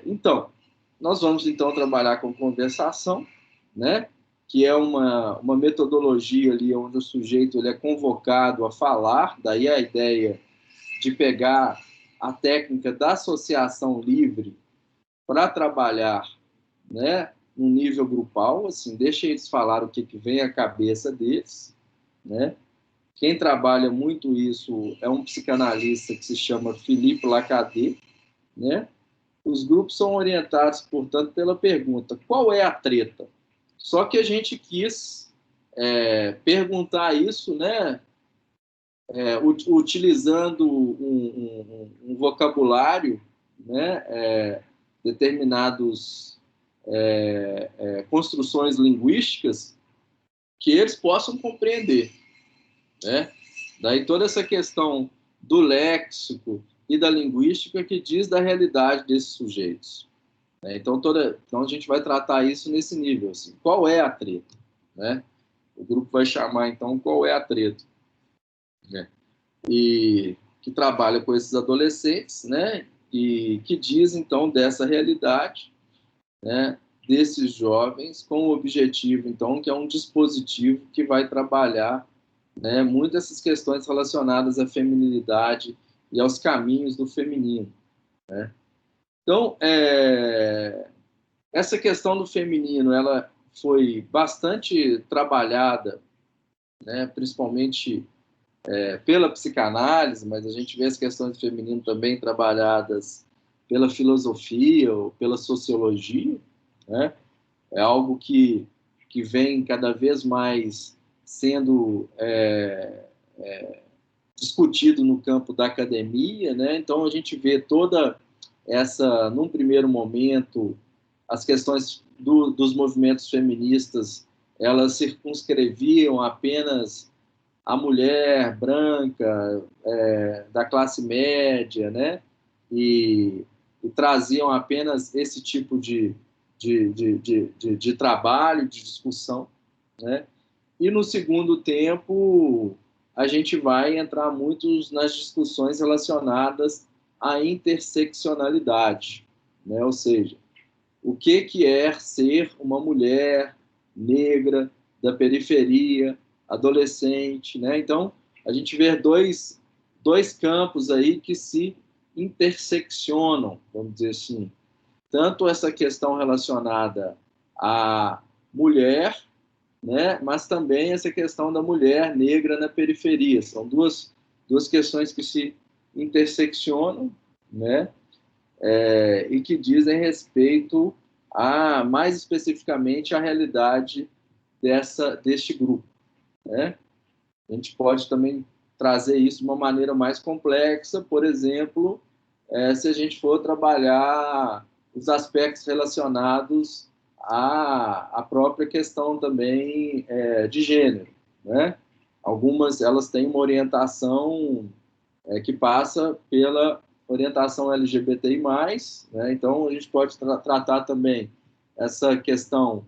Então, nós vamos então trabalhar com conversação, né? Que é uma metodologia ali onde o sujeito ele é convocado a falar, daí a ideia de pegar a técnica da associação livre para trabalhar, né, no nível grupal, assim, deixa eles falar o que vem à cabeça deles, né? Quem trabalha muito isso é um psicanalista que se chama Philippe Lacadet, né? Os grupos são orientados, portanto, pela pergunta: qual é a treta? Só que a gente quis perguntar isso, né, utilizando um vocabulário, né, determinados construções linguísticas que eles possam compreender, né? Daí toda essa questão do léxico e da linguística que diz da realidade desses sujeitos. Então a gente vai tratar isso nesse nível, assim, qual é a treta, né? O grupo vai chamar então qual é a treta, né? E que trabalha com esses adolescentes, né? E que diz então dessa realidade, né? Desses jovens com o objetivo então que é um dispositivo que vai trabalhar, né, muito essas questões relacionadas à feminilidade e aos caminhos do feminino, né? Então, essa questão do feminino, ela foi bastante trabalhada, né, principalmente pela psicanálise, mas a gente vê as questões do feminino também trabalhadas pela filosofia ou pela sociologia, né? É algo que vem cada vez mais sendo discutido no campo da academia, né? Então a gente vê toda essa, num primeiro momento, as questões dos movimentos feministas, elas circunscreviam apenas a mulher branca, da classe média, né? E traziam apenas esse tipo de trabalho, de discussão, né? E no segundo tempo, a gente vai entrar muito nas discussões relacionadas à interseccionalidade, né? Ou seja, o que é ser uma mulher negra da periferia, adolescente, né? Então, a gente vê dois campos aí que se interseccionam, vamos dizer assim. Tanto essa questão relacionada à mulher, né? Mas também essa questão da mulher negra na periferia. São duas questões que se interseccionam, né? E que dizem respeito a, mais especificamente, a realidade deste grupo, né? A gente pode também trazer isso de uma maneira mais complexa, por exemplo, se a gente for trabalhar os aspectos relacionados à própria questão também de gênero, né? Algumas, elas têm uma orientação que passa pela orientação LGBTI+, né? Então, a gente pode tratar também essa questão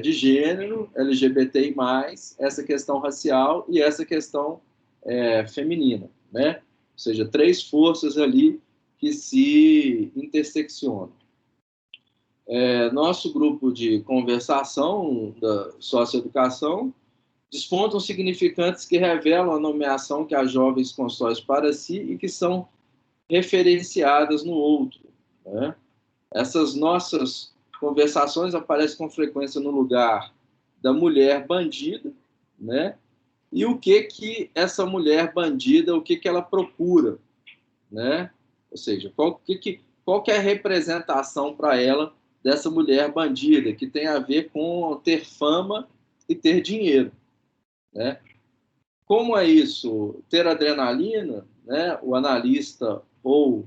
de gênero, LGBTI+, essa questão racial e essa questão feminina, né? Ou seja, três forças ali que se interseccionam. Nosso grupo de conversação da socioeducação despontam significantes que revelam a nomeação que as jovens constroem para si e que são referenciadas no outro, né? Essas nossas conversações aparecem com frequência no lugar da mulher bandida, né? E o que essa mulher bandida, o que ela procura, né? Ou seja, qual que é a representação para ela dessa mulher bandida, que tem a ver com ter fama e ter dinheiro, né? Como é isso? Ter adrenalina, né? O analista ou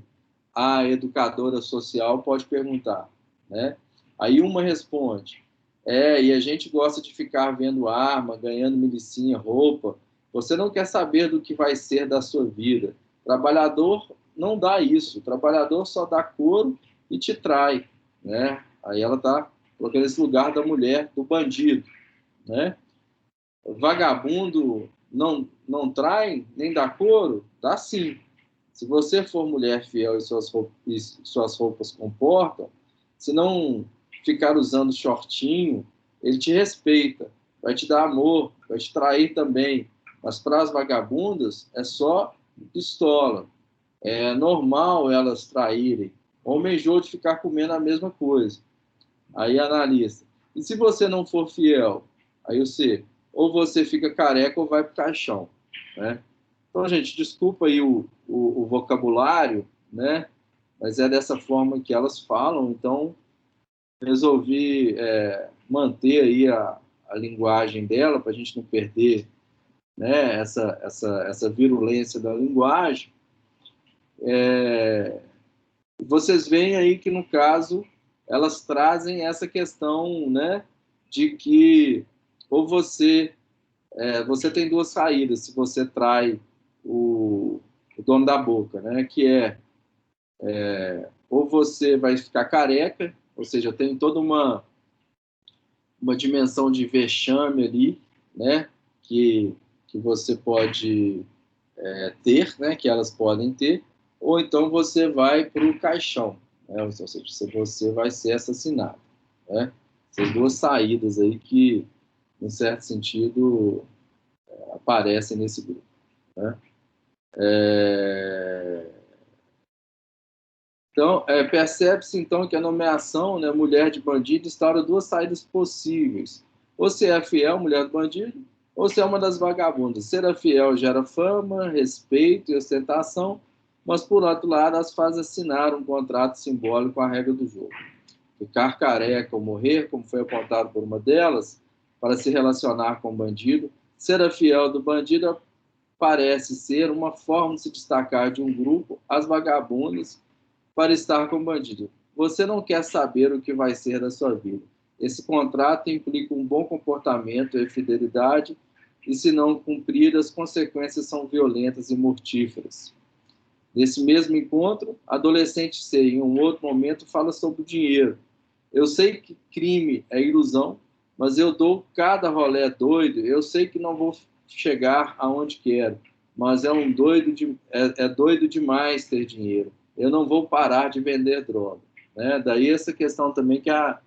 a educadora social pode perguntar, né? Aí uma responde: e a gente gosta de ficar vendo arma, ganhando milicinha, roupa. Você não quer saber do que vai ser da sua vida. Trabalhador não dá isso. O trabalhador só dá couro e te trai, né? Aí ela está colocando esse lugar da mulher, do bandido, né? Vagabundo não traem, nem dá couro? Dá sim. Se você for mulher fiel e suas roupas comportam, se não ficar usando shortinho, ele te respeita, vai te dar amor, vai te trair também. Mas para as vagabundas é só pistola. É normal elas traírem. Homem enjoa de ficar comendo a mesma coisa. Aí analisa. E se você não for fiel? Aí ou você fica careca ou vai para o caixão, né? Então, gente, desculpa aí o vocabulário, né? Mas é dessa forma que elas falam, então resolvi manter aí a linguagem dela para a gente não perder, né, essa virulência da linguagem. Vocês veem aí que, no caso, elas trazem essa questão, né, de que ou você tem duas saídas se você trai o dono da boca, né, que ou você vai ficar careca, ou seja, tem toda uma dimensão de vexame ali, né, que você pode ter, né, que elas podem ter, ou então você vai para o caixão, né, ou seja, você vai ser assassinado, né? Essas duas saídas aí que, em certo sentido, aparecem nesse grupo, né? Então, percebe-se, então, que a nomeação, né, mulher de bandido, instaura duas saídas possíveis. Ou se é fiel, mulher do bandido, ou se é uma das vagabundas. Ser fiel gera fama, respeito e ostentação, mas, por outro lado, as faz assinar um contrato simbólico com a regra do jogo. Ficar careca ou morrer, como foi apontado por uma delas, para se relacionar com o bandido. Ser fiel do bandido parece ser uma forma de se destacar de um grupo, as vagabundas, para estar com o bandido. Você não quer saber o que vai ser da sua vida. Esse contrato implica um bom comportamento e fidelidade, e se não cumprir, as consequências são violentas e mortíferas. Nesse mesmo encontro, adolescente C, em um outro momento, fala sobre o dinheiro. Eu sei que crime é ilusão, mas eu dou cada rolé doido. Eu sei que não vou chegar aonde quero, mas é doido demais ter dinheiro. Eu não vou parar de vender droga, né? Daí essa questão também que a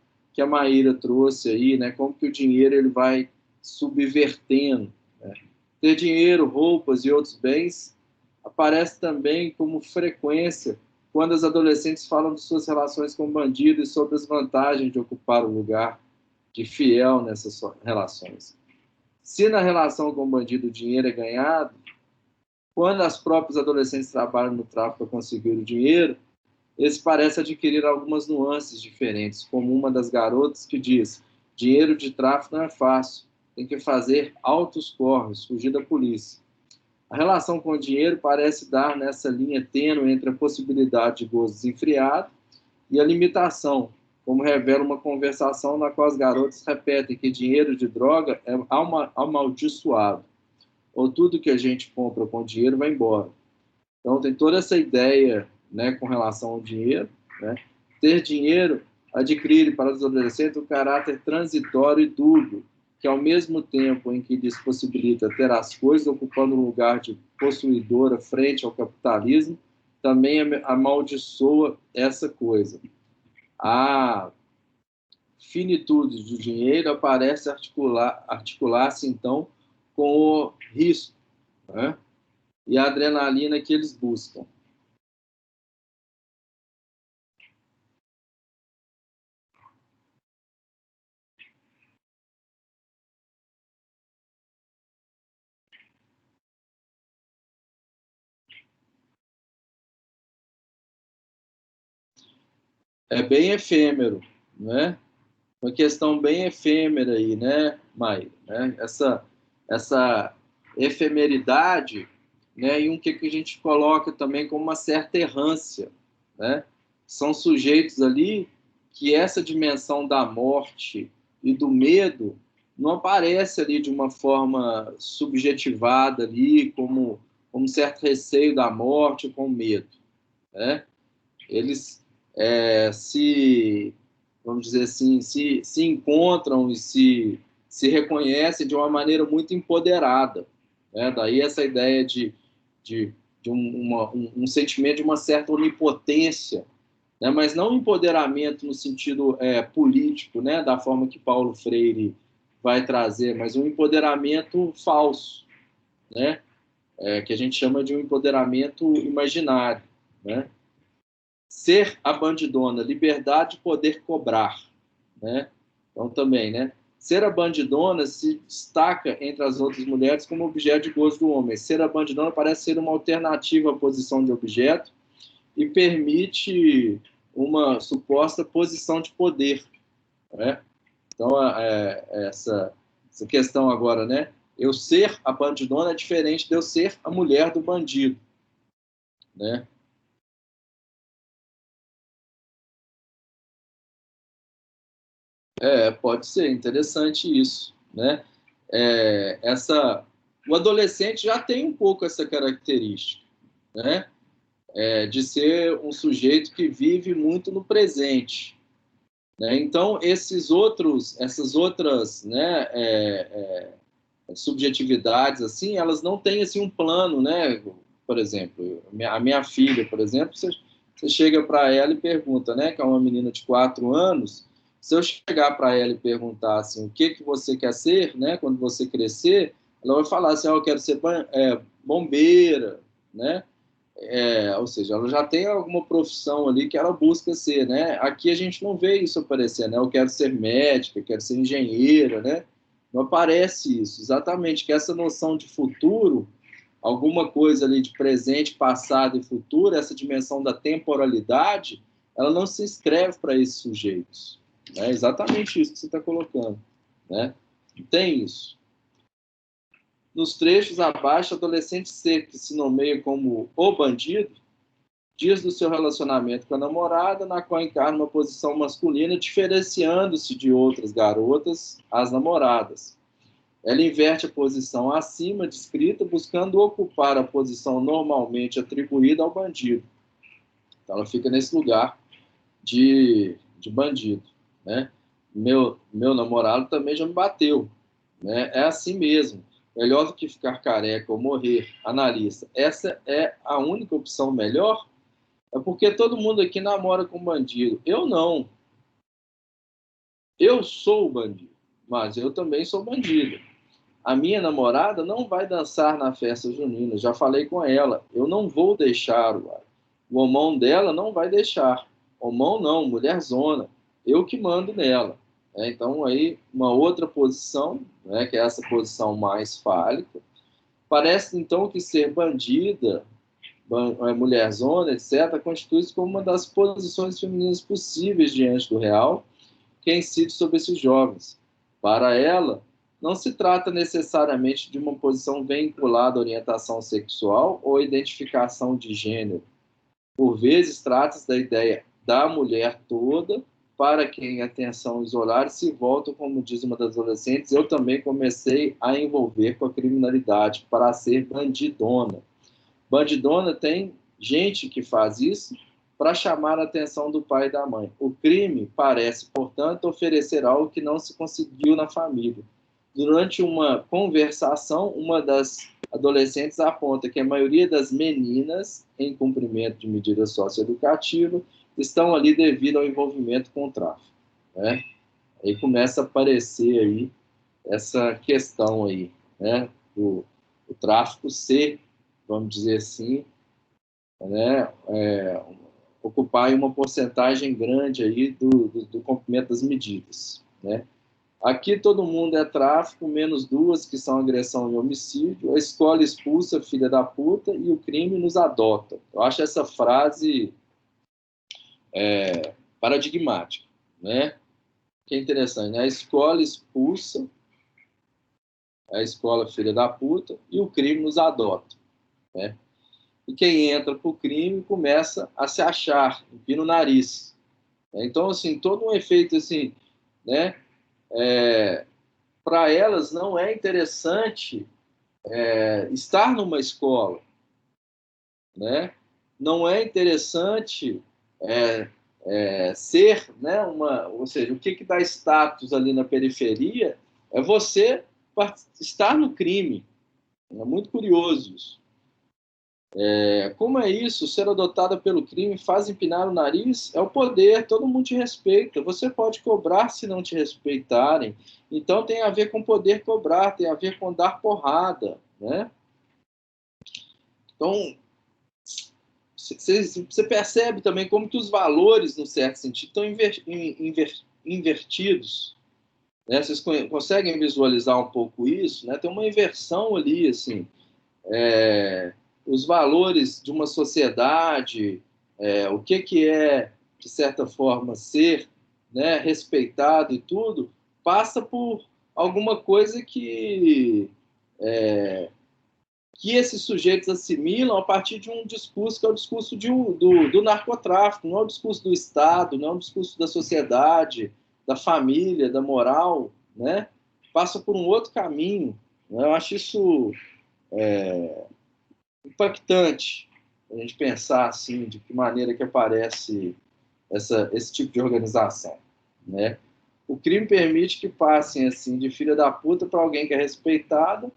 Maíra trouxe aí, né? Como que o dinheiro ele vai subvertendo, né? Ter dinheiro, roupas e outros bens aparece também como frequência quando as adolescentes falam de suas relações com bandidos e sobre as vantagens de ocupar o lugar de fiel nessas relações. Se na relação com o bandido o dinheiro é ganhado, quando as próprias adolescentes trabalham no tráfico para conseguir o dinheiro, eles parecem adquirir algumas nuances diferentes, como uma das garotas que diz: dinheiro de tráfico não é fácil, tem que fazer altos corres, fugir da polícia. A relação com o dinheiro parece dar nessa linha tênue entre a possibilidade de gozo desenfreado e a limitação, como revela uma conversação na qual as garotas repetem que dinheiro de droga é amaldiçoado, ou tudo que a gente compra com dinheiro vai embora. Então tem toda essa ideia, né, com relação ao dinheiro, né? Ter dinheiro adquire para os adolescentes um caráter transitório e dúbio, que ao mesmo tempo em que lhes possibilita ter as coisas ocupando um lugar de possuidora frente ao capitalismo, também amaldiçoa essa coisa. A finitude do dinheiro parece articular-se, então, com o risco, né? E a adrenalina que eles buscam. É bem efêmero, né? Uma questão bem efêmera aí, né, Maia? Né? Essa efemeridade, né? E que a gente coloca também como uma certa errância, né? São sujeitos ali que essa dimensão da morte e do medo não aparece ali de uma forma subjetivada ali, como um certo receio da morte, com medo, né? Eles vamos dizer assim, se encontram e se reconhecem de uma maneira muito empoderada, né? Daí essa ideia de um sentimento de uma certa onipotência, né? Mas não empoderamento no sentido político, né? Da forma que Paulo Freire vai trazer, mas um empoderamento falso, né? Que a gente chama de um empoderamento imaginário, né? Ser a bandidona, liberdade de poder cobrar, né? Então também, né? Ser a bandidona se destaca entre as outras mulheres como objeto de gozo do homem. Ser a bandidona parece ser uma alternativa à posição de objeto e permite uma suposta posição de poder, né? Então, essa questão agora, né? Eu ser a bandidona é diferente de eu ser a mulher do bandido, né? Pode ser interessante isso, né? O adolescente já tem um pouco essa característica, né? De ser um sujeito que vive muito no presente, né? Então essas outras, né? Subjetividades assim, elas não têm assim um plano, né? Por exemplo, a minha filha, por exemplo, você chega para ela e pergunta, né? Que é uma menina de 4 anos. Se eu chegar para ela e perguntar assim, o que você quer ser, né? Quando você crescer, ela vai falar assim, eu quero ser bombeira, né? Ou seja, ela já tem alguma profissão ali que ela busca ser, né? Aqui a gente não vê isso aparecer, né? Eu quero ser médica, eu quero ser engenheira, né? Não aparece isso. Exatamente, que essa noção de futuro, alguma coisa ali de presente, passado e futuro, essa dimensão da temporalidade, ela não se inscreve para esses sujeitos. É exatamente isso que você está colocando, né? Tem isso. Nos trechos abaixo, adolescente C, que se nomeia como o bandido, diz do seu relacionamento com a namorada, na qual encarna uma posição masculina, diferenciando-se de outras garotas, as namoradas. Ela inverte a posição acima descrita, buscando ocupar a posição normalmente atribuída ao bandido. Então, ela fica nesse lugar de bandido, né? Meu namorado também já me bateu, né? É assim mesmo. Melhor do que ficar careca ou morrer, analista. Essa é a única opção melhor? É porque todo mundo aqui namora com bandido. Eu não. Eu sou bandido, mas eu também sou bandido. A minha namorada não vai dançar na festa junina. Já falei com ela. Eu não vou deixar. O homão dela não vai deixar. Homão não, mulherzona. Eu que mando nela. Então, aí, uma outra posição, né, que é essa posição mais fálica. Parece, então, que ser bandida, mulherzona, etc., constitui-se como uma das posições femininas possíveis diante do real que incide sobre esses jovens. Para ela, não se trata necessariamente de uma posição vinculada à orientação sexual ou identificação de gênero. Por vezes, trata-se da ideia da mulher toda, para quem a atenção isolada se volta, como diz uma das adolescentes, eu também comecei a envolver com a criminalidade para ser bandidona. Bandidona tem gente que faz isso para chamar a atenção do pai e da mãe. O crime parece, portanto, oferecer algo que não se conseguiu na família. Durante uma conversação, uma das adolescentes aponta que a maioria das meninas, em cumprimento de medida socioeducativa, estão ali devido ao envolvimento com o tráfico, né? Aí começa a aparecer aí essa questão aí, né? O tráfico ser, vamos dizer assim, né? Ocupar uma porcentagem grande aí do cumprimento das medidas, né? Aqui todo mundo é tráfico, menos 2 que são agressão e homicídio. A escola expulsa filha da puta e o crime nos adota. Eu acho essa frase paradigmática, né? Que é interessante, né? A escola expulsa a escola filha da puta e o crime nos adota, né? E quem entra para o crime começa a se achar, empina o nariz. Então, assim, todo um efeito, assim, né? Para elas não é interessante estar numa escola, né? Não é interessante ser, né? Ou seja, o que dá status ali na periferia é você estar no crime, É muito curioso isso. Como é isso? Ser adotada pelo crime faz empinar o nariz? É o poder, todo mundo te respeita. Você pode cobrar se não te respeitarem. Então tem a ver com poder cobrar, tem a ver com dar porrada, né? Então, você percebe também como que os valores, no certo sentido, estão invertidos. Né? Vocês conseguem visualizar um pouco isso? Né? Tem uma inversão ali, assim. Os valores de uma sociedade, o que é, de certa forma, ser, né, respeitado e tudo, passa por alguma coisa que esses sujeitos assimilam a partir de um discurso que é o discurso do narcotráfico, não é o discurso do Estado, não é o discurso da sociedade, da família, da moral, né? Passa por um outro caminho. Né? Eu acho isso impactante a gente pensar assim de que maneira que aparece esse tipo de organização, né? O crime permite que passem assim de filha da puta para alguém que é respeitado,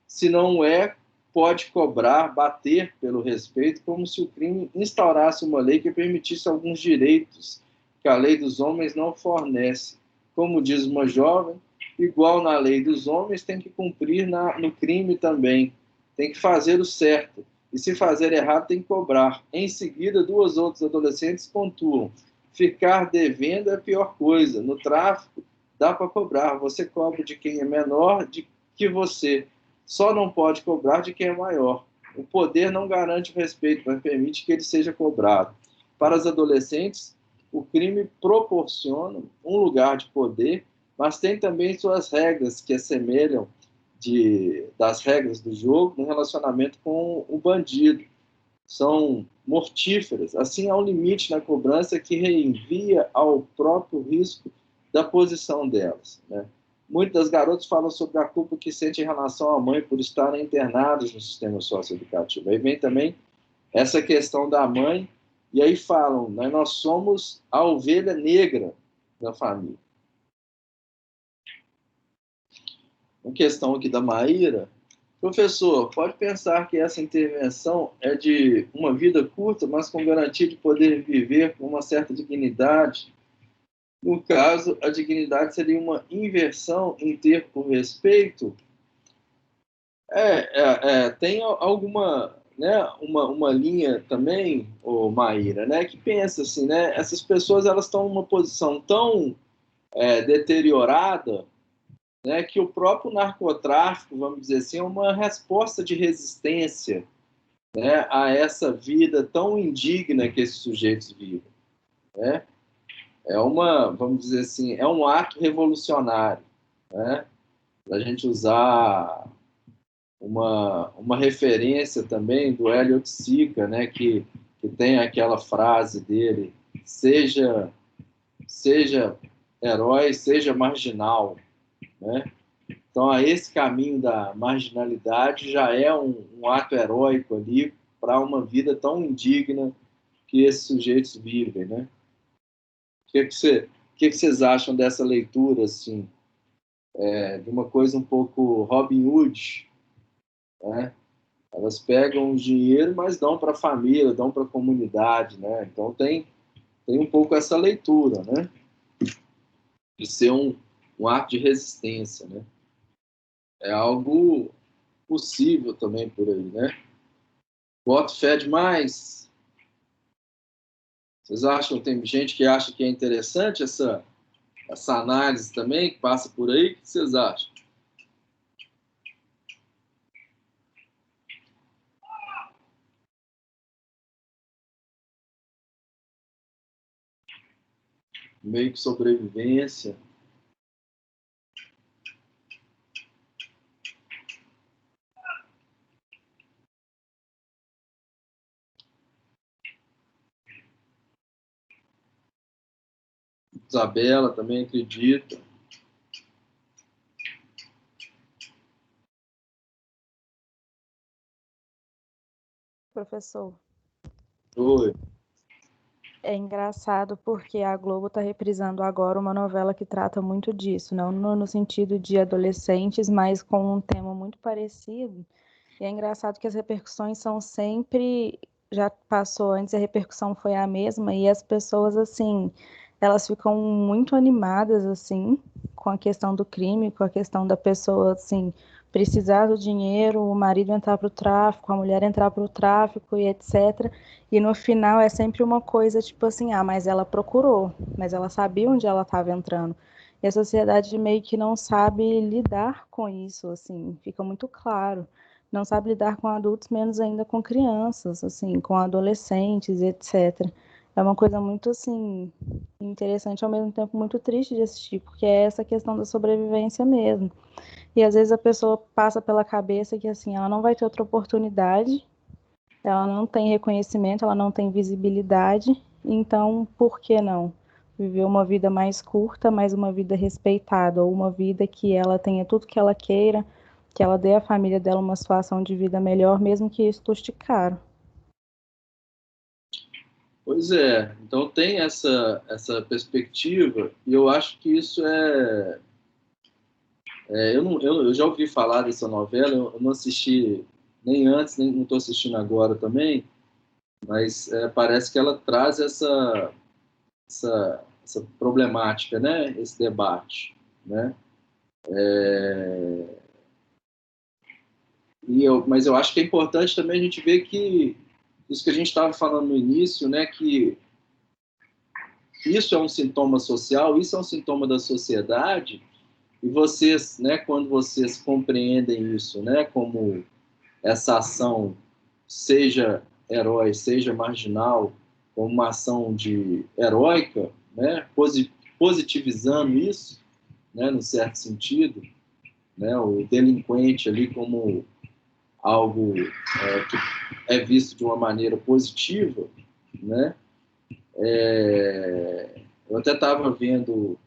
se não é, pode cobrar, bater pelo respeito, como se o crime instaurasse uma lei que permitisse alguns direitos que a lei dos homens não fornece. Como diz uma jovem, igual na lei dos homens, tem que cumprir no crime também. Tem que fazer o certo. E se fazer errado, tem que cobrar. Em seguida, duas outras adolescentes pontuam. Ficar devendo é a pior coisa. No tráfico, dá para cobrar. Você cobra de quem é menor que você. Só não pode cobrar de quem é maior. O poder não garante o respeito, mas permite que ele seja cobrado. Para os adolescentes, o crime proporciona um lugar de poder, mas tem também suas regras que assemelham das regras do jogo no relacionamento com o bandido. São mortíferas. Assim, há um limite na cobrança que reenvia ao próprio risco da posição delas. Né? Muitas garotas falam sobre a culpa que sente em relação à mãe por estarem internados no sistema socioeducativo. Aí vem também essa questão da mãe, e aí falam, né, nós somos a ovelha negra da família. Uma questão aqui da Maíra. Professor, pode pensar que essa intervenção é de uma vida curta, mas com garantia de poder viver com uma certa dignidade. No caso, a dignidade seria uma inversão em ter por respeito. Tem alguma, né, uma linha também, Maíra, né, que pensa assim, né, essas pessoas elas estão numa posição tão deteriorada, né, que o próprio narcotráfico, vamos dizer assim, é uma resposta de resistência, né, a essa vida tão indigna que esses sujeitos vivem. Né? Vamos dizer assim, é um ato revolucionário, né? A gente usar uma referência também do Elliot Sica, né, que tem aquela frase dele, seja herói, seja marginal, né? Então, esse caminho da marginalidade já é um ato heróico ali para uma vida tão indigna que esses sujeitos vivem, né? O que vocês acham dessa leitura, assim, de uma coisa um pouco Robin Hood, né? Elas pegam o dinheiro, mas dão para a família, dão para a comunidade, né? Então tem um pouco essa leitura, né? De ser um ato de resistência, né? É algo possível também por aí, né? Boto fé demais. Vocês acham, tem gente que acha que é interessante essa análise também, que passa por aí? O que vocês acham? Meio que sobrevivência. Isabela também acredita. Professor. Oi. É engraçado porque a Globo está reprisando agora uma novela que trata muito disso, não no sentido de adolescentes, mas com um tema muito parecido. E é engraçado que as repercussões são sempre, já passou antes, a repercussão foi a mesma, e as pessoas, assim, elas ficam muito animadas, assim, com a questão do crime, com a questão da pessoa, assim, precisar do dinheiro, o marido entrar para o tráfico, a mulher entrar para o tráfico e etc. E no final é sempre uma coisa tipo assim, ah, mas ela procurou, mas ela sabia onde ela estava entrando. E a sociedade meio que não sabe lidar com isso, assim, fica muito claro. Não sabe lidar com adultos, menos ainda com crianças, assim, com adolescentes, etc. É uma coisa muito, assim, interessante, ao mesmo tempo muito triste de assistir, porque é essa questão da sobrevivência mesmo. E às vezes a pessoa passa pela cabeça que, assim, ela não vai ter outra oportunidade, ela não tem reconhecimento, ela não tem visibilidade, então por que não? Viver uma vida mais curta, mas uma vida respeitada, ou uma vida que ela tenha tudo que ela queira, que ela dê à família dela uma situação de vida melhor, mesmo que isso custe caro. Pois é, então tem essa perspectiva, e eu acho que isso eu já ouvi falar dessa novela, eu não assisti nem antes, nem não estou assistindo agora também, mas parece que ela traz essa problemática, né? Esse debate, né? Mas eu acho que é importante também a gente ver que isso que a gente estava falando no início, né? Que isso é um sintoma social, isso é um sintoma da sociedade, e vocês, né? Quando vocês compreendem isso, né? Como essa ação, seja herói, seja marginal, como uma ação de heróica, né? Positivizando isso, né? No certo sentido, né? O delinquente ali como algo que é visto de uma maneira positiva, né? Eu até estava vendo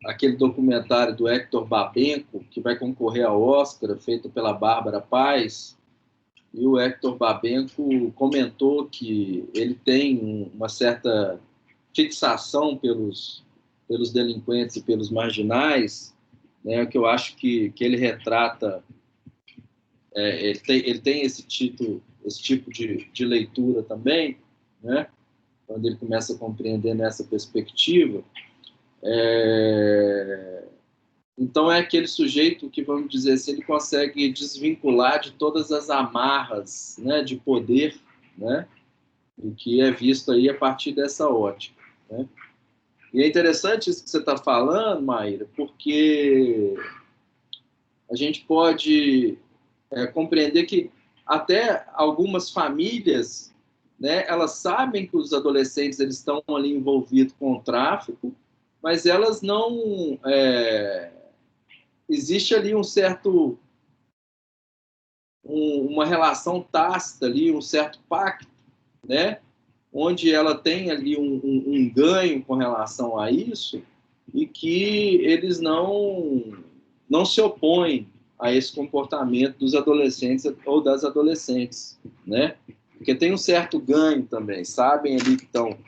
aquele documentário do Hector Babenco, que vai concorrer ao Oscar, feito pela Bárbara Paz, e o Hector Babenco comentou que ele tem uma certa fixação pelos delinquentes e pelos marginais, né, que eu acho que ele retrata, ele tem esse tipo de leitura também, né, quando ele começa a compreender nessa perspectiva. Então é aquele sujeito que, vamos dizer assim, ele consegue desvincular de todas as amarras, né, de poder, né, e que é visto aí a partir dessa ótica, né? E é interessante isso que você está falando, Maíra, porque a gente pode compreender que até algumas famílias, né, elas sabem que os adolescentes eles estão ali envolvidos com o tráfico, mas elas não... existe ali uma relação tácita ali, um certo pacto, né, onde ela tem ali um ganho com relação a isso e que eles não se opõem a esse comportamento dos adolescentes ou das adolescentes, né? Porque tem um certo ganho também, sabem ali que estão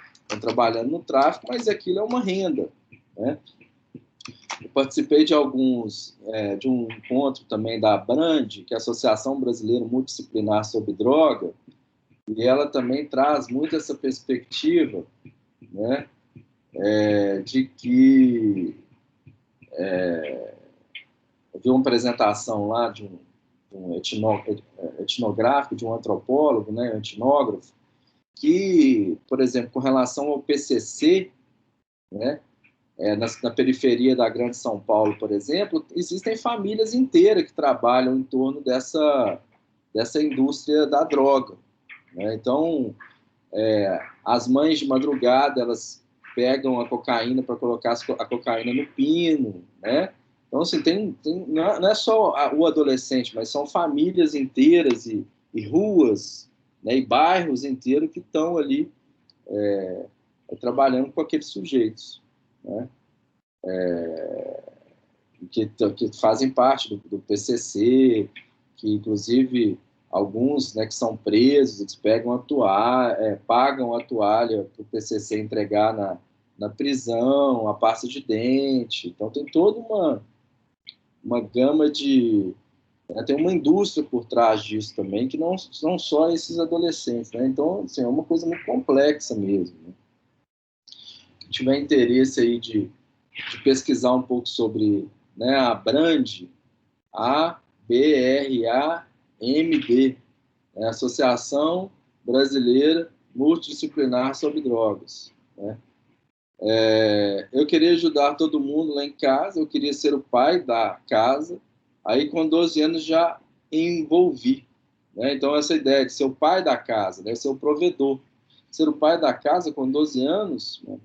trabalhando no tráfico, mas aquilo é uma renda, né? Eu participei de de um encontro também da Brand, que é a Associação Brasileira Multidisciplinar sobre Droga, e ela também traz muito essa perspectiva, né, de que eu vi uma apresentação lá de um etnográfico, de um antropólogo, né, um etnógrafo, que, por exemplo, com relação ao PCC, né, na periferia da Grande São Paulo, por exemplo, existem famílias inteiras que trabalham em torno dessa indústria da droga, né? Então, as mães de madrugada, elas pegam a cocaína para colocar a cocaína no pino, né? Então, assim, não é só o adolescente, mas são famílias inteiras e ruas, né, e bairros inteiros que estão ali trabalhando com aqueles sujeitos, né? Que fazem parte do PCC, que, inclusive, alguns, né, que são presos, eles pegam a toalha, pagam a toalha para o PCC entregar na prisão, a pasta de dente. Então, tem toda uma gama de... Tem uma indústria por trás disso também, que não só esses adolescentes, né? Então, assim, é uma coisa muito complexa mesmo, né? Quem tiver interesse aí de pesquisar um pouco sobre, né, a BRAND, ABRAMD, né, Associação Brasileira Multidisciplinar sobre Drogas, né? Eu queria ajudar todo mundo lá em casa, eu queria ser o pai da casa, aí com 12 anos já envolvi, né? Então essa ideia de ser o pai da casa, né, ser o provedor, ser o pai da casa com 12 anos, né,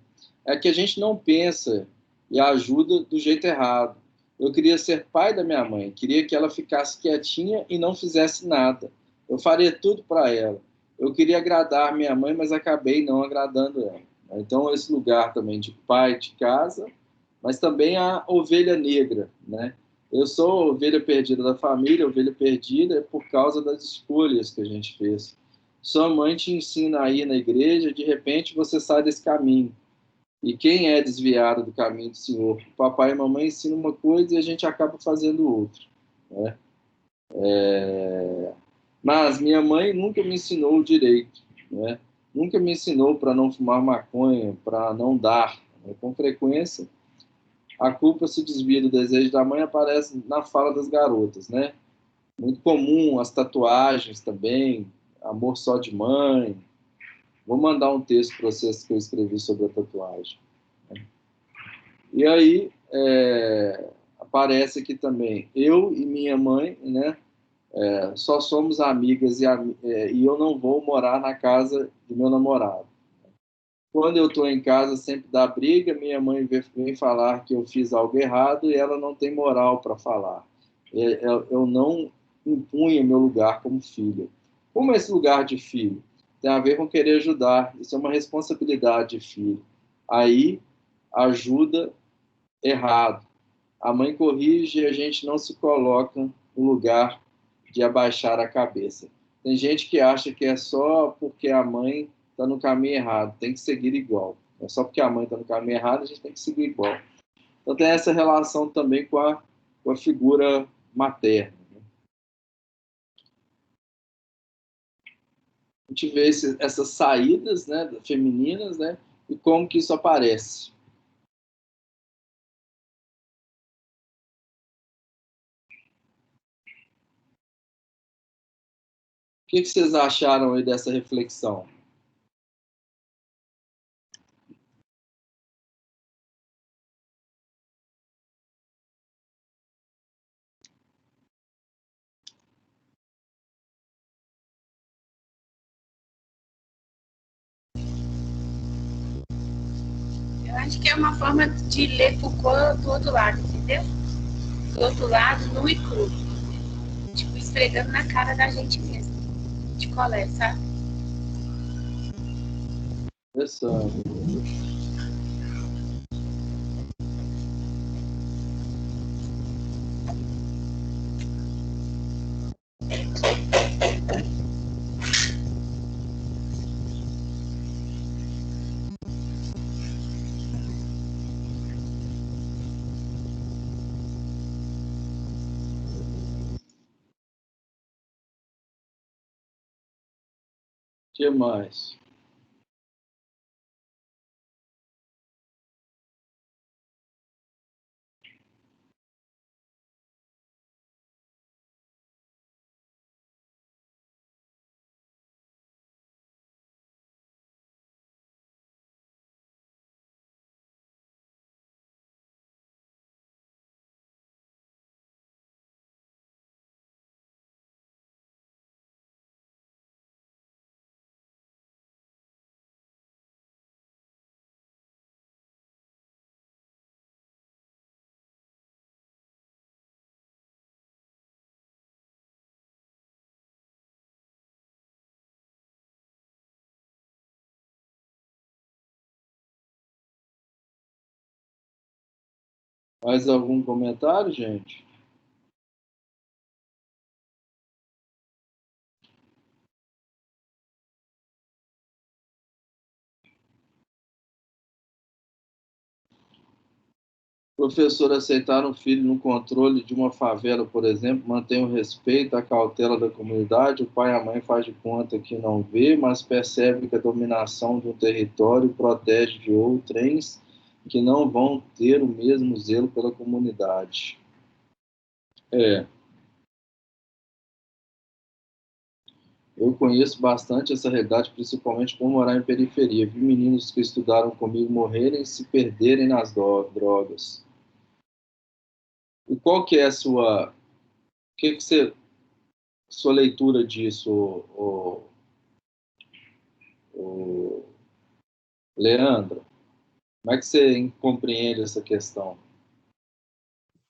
é que a gente não pensa e ajuda do jeito errado. Eu queria ser pai da minha mãe, queria que ela ficasse quietinha e não fizesse nada. Eu faria tudo para ela. Eu queria agradar minha mãe, mas acabei não agradando ela. Então, esse lugar também de pai de casa, mas também a ovelha negra, né? Eu sou a ovelha perdida da família, a ovelha perdida é por causa das escolhas que a gente fez. Sua mãe te ensina aí na igreja, de repente você sai desse caminho. E quem é desviado do caminho do Senhor? O papai e a mamãe ensinam uma coisa e a gente acaba fazendo outra, né? Mas minha mãe nunca me ensinou direito, né? Nunca me ensinou para não fumar maconha, para não dar, né? Com frequência, a culpa se desvia do desejo da mãe aparece na fala das garotas, né? Muito comum as tatuagens também, amor só de mãe. Vou mandar um texto para vocês que eu escrevi sobre a tatuagem. E aí aparece aqui também eu e minha mãe, né? Só somos amigas e eu não vou morar na casa do meu namorado. Quando eu estou em casa, sempre dá briga, minha mãe vem falar que eu fiz algo errado e ela não tem moral para falar. Eu não impunha meu lugar como filho. Como é esse lugar de filho? Tem a ver com querer ajudar. Isso é uma responsabilidade de filho. Aí, ajuda errado. A mãe corrige e a gente não se coloca no lugar de abaixar a cabeça. Tem gente que acha que é só porque a mãe está no caminho errado, tem que seguir igual. É só porque a mãe está no caminho errado, a gente tem que seguir igual. Então tem essa relação também com a figura materna, né? A gente vê essas saídas, né, femininas, né, e como que isso aparece. O que vocês acharam aí dessa reflexão? Eu acho que é uma forma de ler Foucault do outro lado, entendeu? Do outro lado, nu e cru. Tipo, esfregando na cara da gente mesmo. De colé, sabe? Interessante. O que mais? Mais algum comentário, gente? Professor, aceitar um filho no controle de uma favela, por exemplo, mantém o respeito, a cautela da comunidade, o pai e a mãe faz de conta que não vê, mas percebe que a dominação de um território protege de outrens que não vão ter o mesmo zelo pela comunidade. Eu conheço bastante essa realidade, principalmente por morar em periferia. Vi meninos que estudaram comigo morrerem e se perderem nas drogas. E qual que é a sua leitura disso, o Leandro? Como é que você compreende essa questão?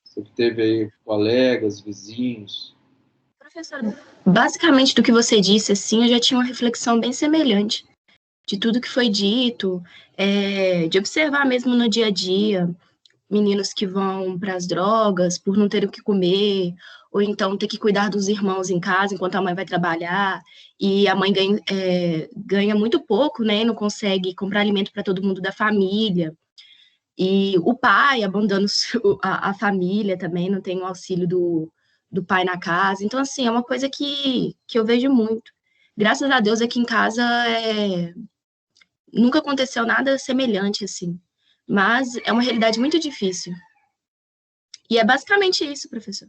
Você que teve aí colegas, vizinhos. Professor, basicamente do que você disse, assim, eu já tinha uma reflexão bem semelhante de tudo que foi dito, de observar mesmo no dia a dia, meninos que vão para as drogas por não ter o que comer, ou então ter que cuidar dos irmãos em casa enquanto a mãe vai trabalhar, e a mãe ganha muito pouco, né, e não consegue comprar alimento para todo mundo da família, e o pai abandona a família também, não tem o auxílio do pai na casa. Então, assim, é uma coisa que eu vejo muito. Graças a Deus, aqui em casa, nunca aconteceu nada semelhante, assim. Mas é uma realidade muito difícil. E é basicamente isso, professor.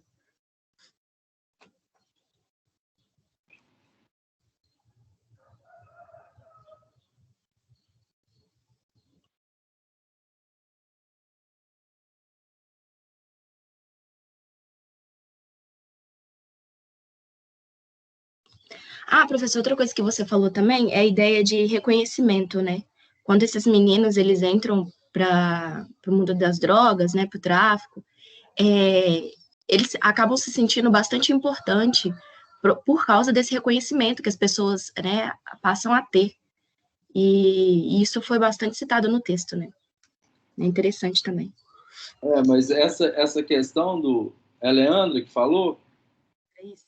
Ah, professor, outra coisa que você falou também é a ideia de reconhecimento, né? Quando esses meninos, eles entram para o mundo das drogas, né, para o tráfico, eles acabam se sentindo bastante importante por causa desse reconhecimento que as pessoas, né, passam a ter. E isso foi bastante citado no texto, né? É interessante também. Mas essa questão do... É Leandro que falou? É isso.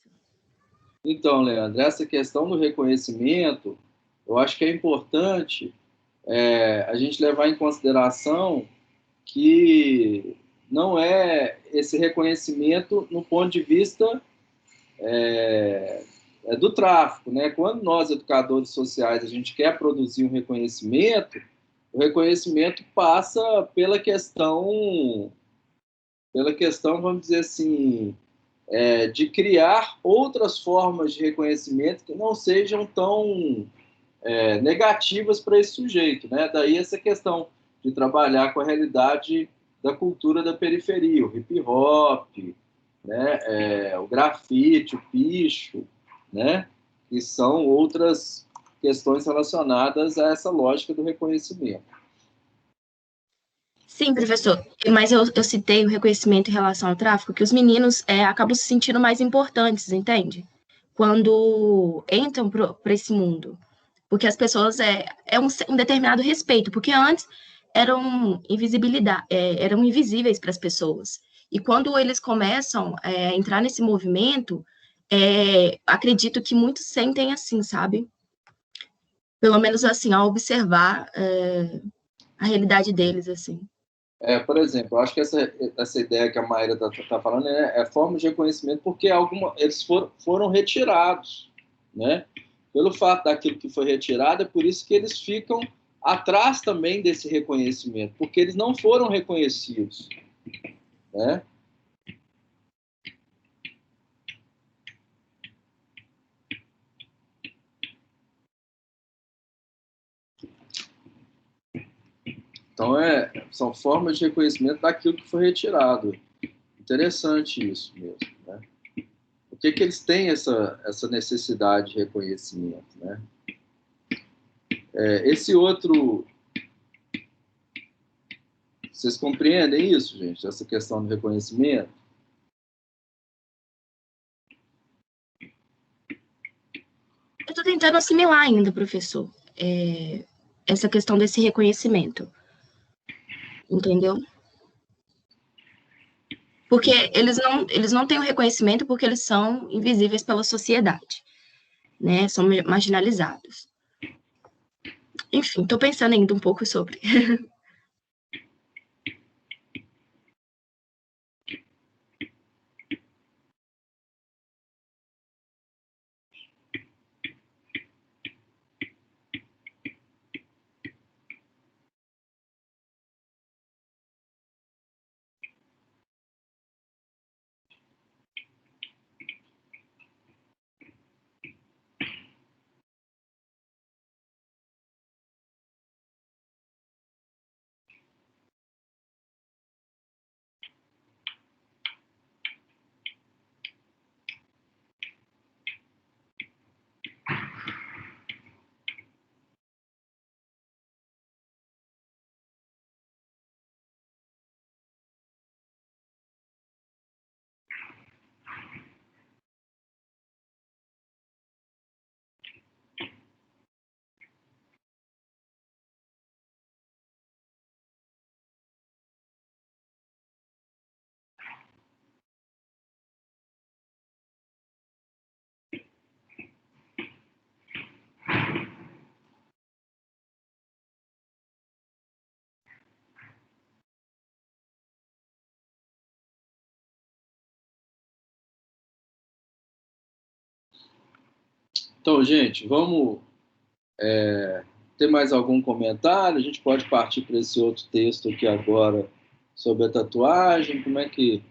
Então, Leandro, essa questão do reconhecimento, eu acho que é importante a gente levar em consideração que não é esse reconhecimento no ponto de vista do tráfico, né? Quando nós, educadores sociais, a gente quer produzir um reconhecimento, o reconhecimento passa pela questão, vamos dizer assim, de criar outras formas de reconhecimento que não sejam tão negativas para esse sujeito, né? Daí essa questão de trabalhar com a realidade da cultura da periferia, o hip hop, né? O grafite, o picho, né? Que são outras questões relacionadas a essa lógica do reconhecimento. Sim, professor, mas eu citei o reconhecimento em relação ao tráfico, que os meninos acabam se sentindo mais importantes, entende? Quando entram para esse mundo. Porque as pessoas um determinado respeito, porque antes eram eram invisíveis para as pessoas. E quando eles começam a entrar nesse movimento, acredito que muitos sentem assim, sabe? Pelo menos assim, ao observar a realidade deles, assim. Por exemplo, eu acho que essa ideia que a Maíra está falando é forma de reconhecimento porque eles foram retirados, né? Pelo fato daquilo que foi retirado, é por isso que eles ficam atrás também desse reconhecimento, porque eles não foram reconhecidos, né? Então, são formas de reconhecimento daquilo que foi retirado. Interessante isso mesmo, né? Por que eles têm essa necessidade de reconhecimento, né? Esse outro... Vocês compreendem isso, gente? Essa questão do reconhecimento? Eu estou tentando assimilar ainda, professor, essa questão desse reconhecimento. Entendeu? Porque eles não têm o reconhecimento porque eles são invisíveis pela sociedade, né? São marginalizados. Enfim, estou pensando ainda um pouco sobre. Então, gente, vamos ter mais algum comentário? A gente pode partir para esse outro texto aqui agora sobre a tatuagem. Como é que...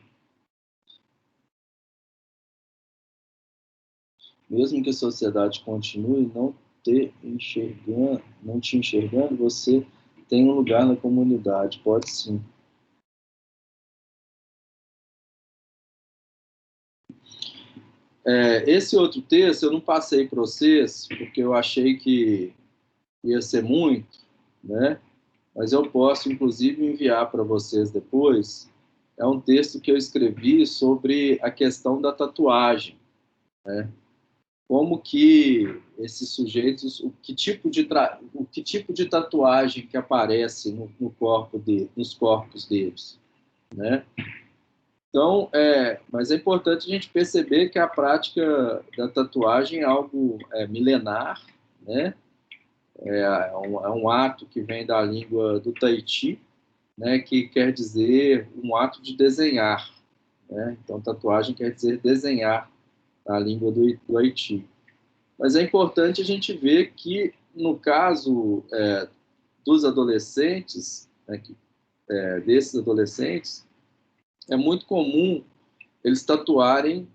Mesmo que a sociedade continue não te enxergando, você tem um lugar na comunidade. Pode sim. Esse outro texto eu não passei para vocês, porque eu achei que ia ser muito, né? Mas eu posso, inclusive, enviar para vocês depois. É um texto que eu escrevi sobre a questão da tatuagem, né? Como que esses sujeitos, o que tipo de tatuagem que aparece nos corpos deles, né? Então, mas é importante a gente perceber que a prática da tatuagem é algo milenar, né? É um ato que vem da língua do Tahiti, né? Que quer dizer um ato de desenhar, né? Então, tatuagem quer dizer desenhar na língua do Haiti. Mas é importante a gente ver que, no caso dos adolescentes, né, desses adolescentes, é muito comum eles tatuarem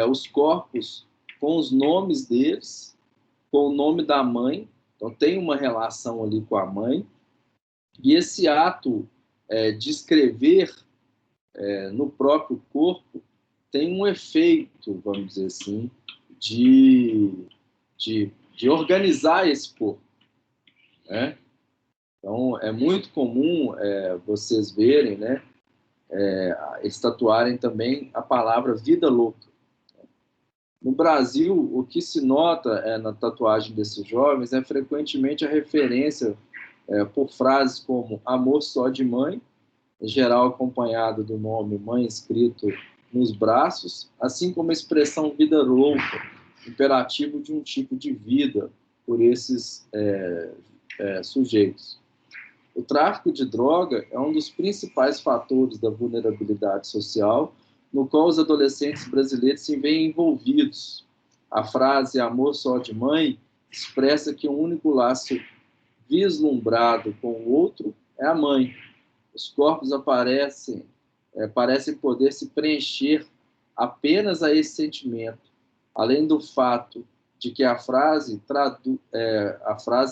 os corpos com os nomes deles, com o nome da mãe. Então, tem uma relação ali com a mãe. E esse ato de escrever no próprio corpo tem um efeito, vamos dizer assim, de organizar esse corpo, né? Então, é muito comum vocês verem, né, eles tatuarem também a palavra vida louca. No Brasil, o que se nota na tatuagem desses jovens é frequentemente a referência por frases como amor só de mãe, em geral acompanhado do nome mãe escrito nos braços, assim como a expressão vida louca, imperativo de um tipo de vida por esses sujeitos. O tráfico de droga é um dos principais fatores da vulnerabilidade social, no qual os adolescentes brasileiros se veem envolvidos. A frase amor só de mãe expressa que o único laço vislumbrado com o outro é a mãe. Os corpos parecem poder se preencher apenas a esse sentimento, além do fato de que a frase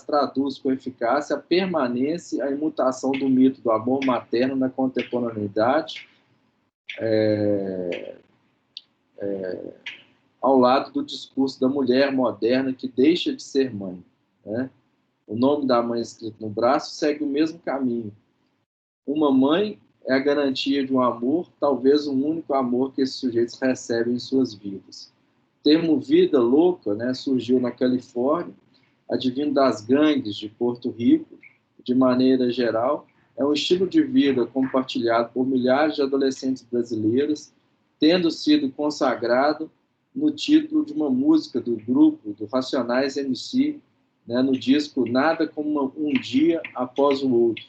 traduz com eficácia a permanência e a imutação do mito do amor materno na contemporaneidade, ao lado do discurso da mulher moderna que deixa de ser mãe, né? O nome da mãe escrito no braço segue o mesmo caminho. Uma mãe é a garantia de um amor, talvez o único amor que esses sujeitos recebem em suas vidas. O termo vida louca, né, surgiu na Califórnia, advindo das gangues de Porto Rico, de maneira geral, é um estilo de vida compartilhado por milhares de adolescentes brasileiros, tendo sido consagrado no título de uma música do grupo, do Racionais MC, né, no disco Nada Como Um Dia Após o Outro.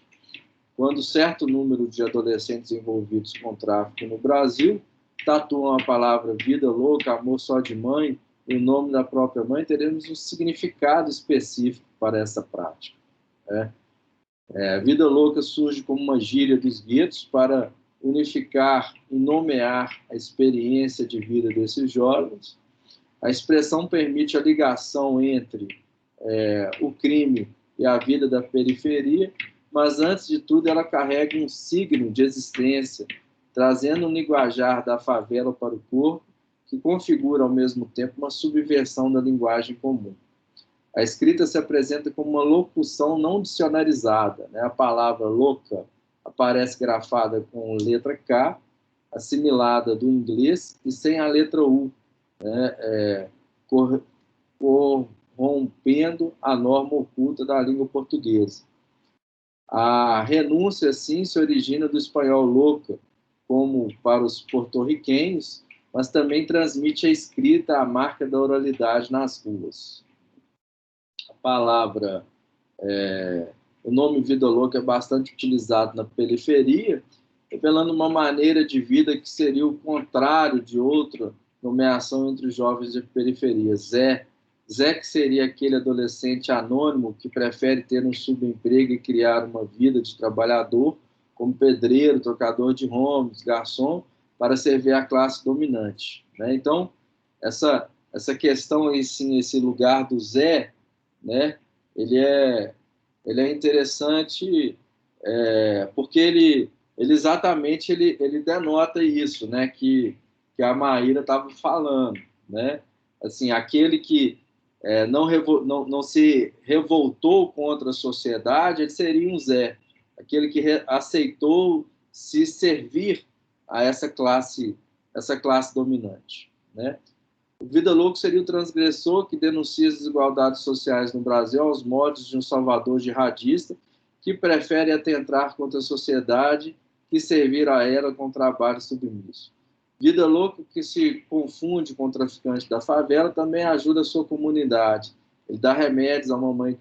Quando certo número de adolescentes envolvidos com tráfico no Brasil tatuam a palavra vida louca, amor só de mãe, e o nome da própria mãe, teremos um significado específico para essa prática. Vida louca surge como uma gíria dos guetos para unificar e nomear a experiência de vida desses jovens. A expressão permite a ligação entre o crime e a vida da periferia, mas, antes de tudo, ela carrega um signo de existência, trazendo um linguajar da favela para o corpo, que configura, ao mesmo tempo, uma subversão da linguagem comum. A escrita se apresenta como uma locução não dicionarizada, né? A palavra louca aparece grafada com letra K, assimilada do inglês, e sem a letra U, né? Corrompendo a norma oculta da língua portuguesa. A renúncia, assim, se origina do espanhol louca, como para os porto-riquenhos, mas também transmite a escrita a marca da oralidade nas ruas. A palavra, o nome vida louca é bastante utilizado na periferia, revelando uma maneira de vida que seria o contrário de outra nomeação entre os jovens de periferia. Zé Zé, que seria aquele adolescente anônimo que prefere ter um subemprego e criar uma vida de trabalhador, como pedreiro, trocador de homes, garçom, para servir a classe dominante, né? Então, essa questão, assim, esse lugar do Zé, né, ele é interessante, porque ele exatamente ele denota isso, né, que a Maíra estava falando, né? Assim, aquele que não se revoltou contra a sociedade, ele seria um Zé, aquele que aceitou se servir a essa classe dominante, né? O Vida Louco seria o transgressor que denuncia as desigualdades sociais no Brasil aos modos de um salvador jihadista que prefere atentar contra a sociedade que servir a ela com trabalho submisso. Vida Louco que se confunde com o traficante da favela também ajuda a sua comunidade. Ele dá remédios a uma mãe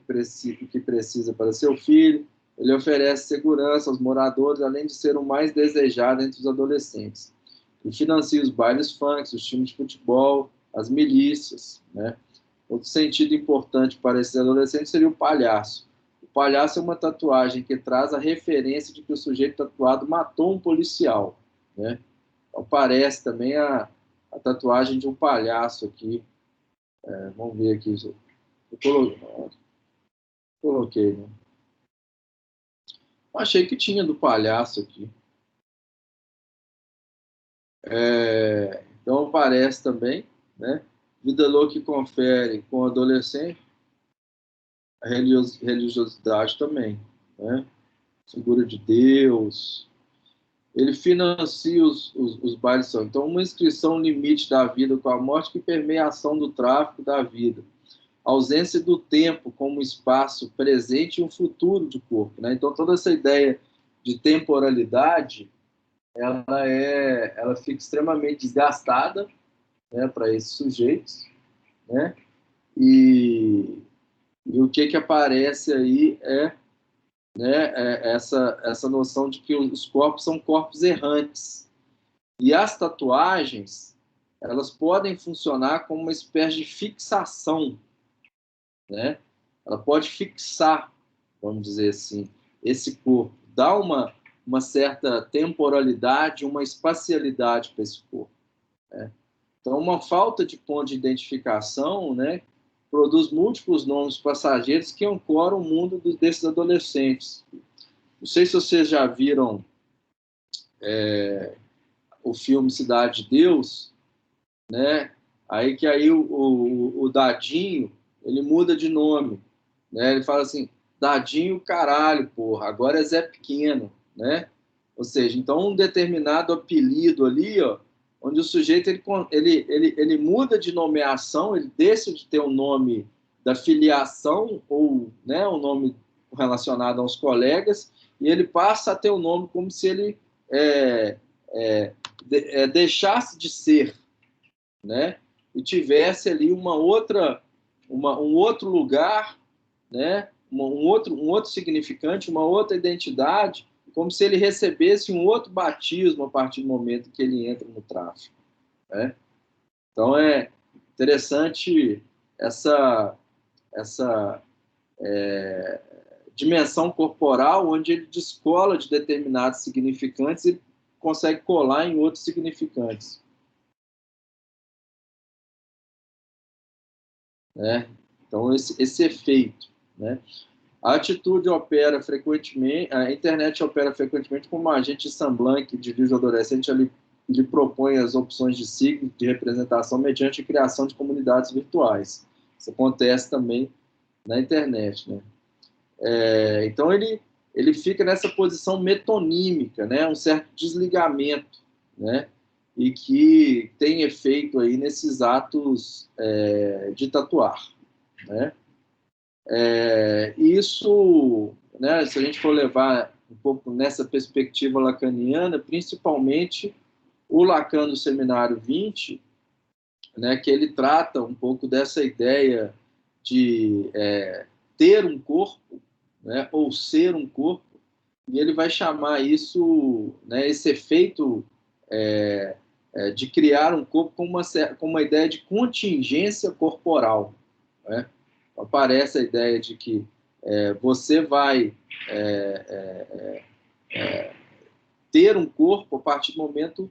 que precisa para seu filho, ele oferece segurança aos moradores, além de ser o mais desejado entre os adolescentes. Ele financia os bailes funk, os times de futebol, as milícias, né? Outro sentido importante para esses adolescentes seria o palhaço. O palhaço é uma tatuagem que traz a referência de que o sujeito tatuado matou um policial, né? Então, aparece também a tatuagem de um palhaço aqui. Vamos ver aqui. Eu coloquei, né? Eu achei que tinha do palhaço aqui. Então aparece também, né? Vida Louca que confere com o adolescente a religiosidade também, né? Figura de Deus. Ele financia os bailes. Então, uma inscrição limite da vida com a morte que permeia a ação do tráfico da vida. A ausência do tempo como espaço presente e um futuro de corpo, né? Então, toda essa ideia de temporalidade, ela fica extremamente desgastada, né, para esses sujeitos, né? E o que aparece aí essa noção de que os corpos são corpos errantes. E as tatuagens, elas podem funcionar como uma espécie de fixação, né? Ela pode fixar, vamos dizer assim, esse corpo, dar uma certa temporalidade, uma espacialidade para esse corpo, né? Então, uma falta de ponto de identificação, né, produz múltiplos nomes passageiros que ancoram o mundo desses adolescentes. Não sei se vocês já viram o filme Cidade de Deus, né? Aí o Dadinho, ele muda de nome, né? Ele fala assim, Dadinho, caralho, porra, agora é Zé Pequeno, né? Ou seja, então um determinado apelido ali, ó, onde o sujeito ele muda de nomeação, ele deixa de ter o nome da filiação ou, né, o nome relacionado aos colegas, e ele passa a ter o nome como se ele deixasse de ser, né, e tivesse ali um outro lugar, né, um outro significante, uma outra identidade, como se ele recebesse um outro batismo a partir do momento que ele entra no tráfico, né? Então é interessante essa dimensão corporal, onde ele descola de determinados significantes e consegue colar em outros significantes, né? Então esse efeito, né? A atitude opera frequentemente, a internet opera frequentemente como um agente Saint-Blanc que dirige o adolescente, lhe propõe as opções de signo de representação mediante a criação de comunidades virtuais. Isso acontece também na internet, né? Então ele fica nessa posição metonímica, né? Um certo desligamento, né? E que tem efeito aí nesses atos de tatuar, né? Isso, né, se a gente for levar um pouco nessa perspectiva lacaniana, principalmente o Lacan do Seminário 20, né, que ele trata um pouco dessa ideia de ter um corpo, né, ou ser um corpo, e ele vai chamar isso, né, esse efeito de criar um corpo com uma ideia de contingência corporal, né? Aparece a ideia de que você vai ter um corpo a partir do momento,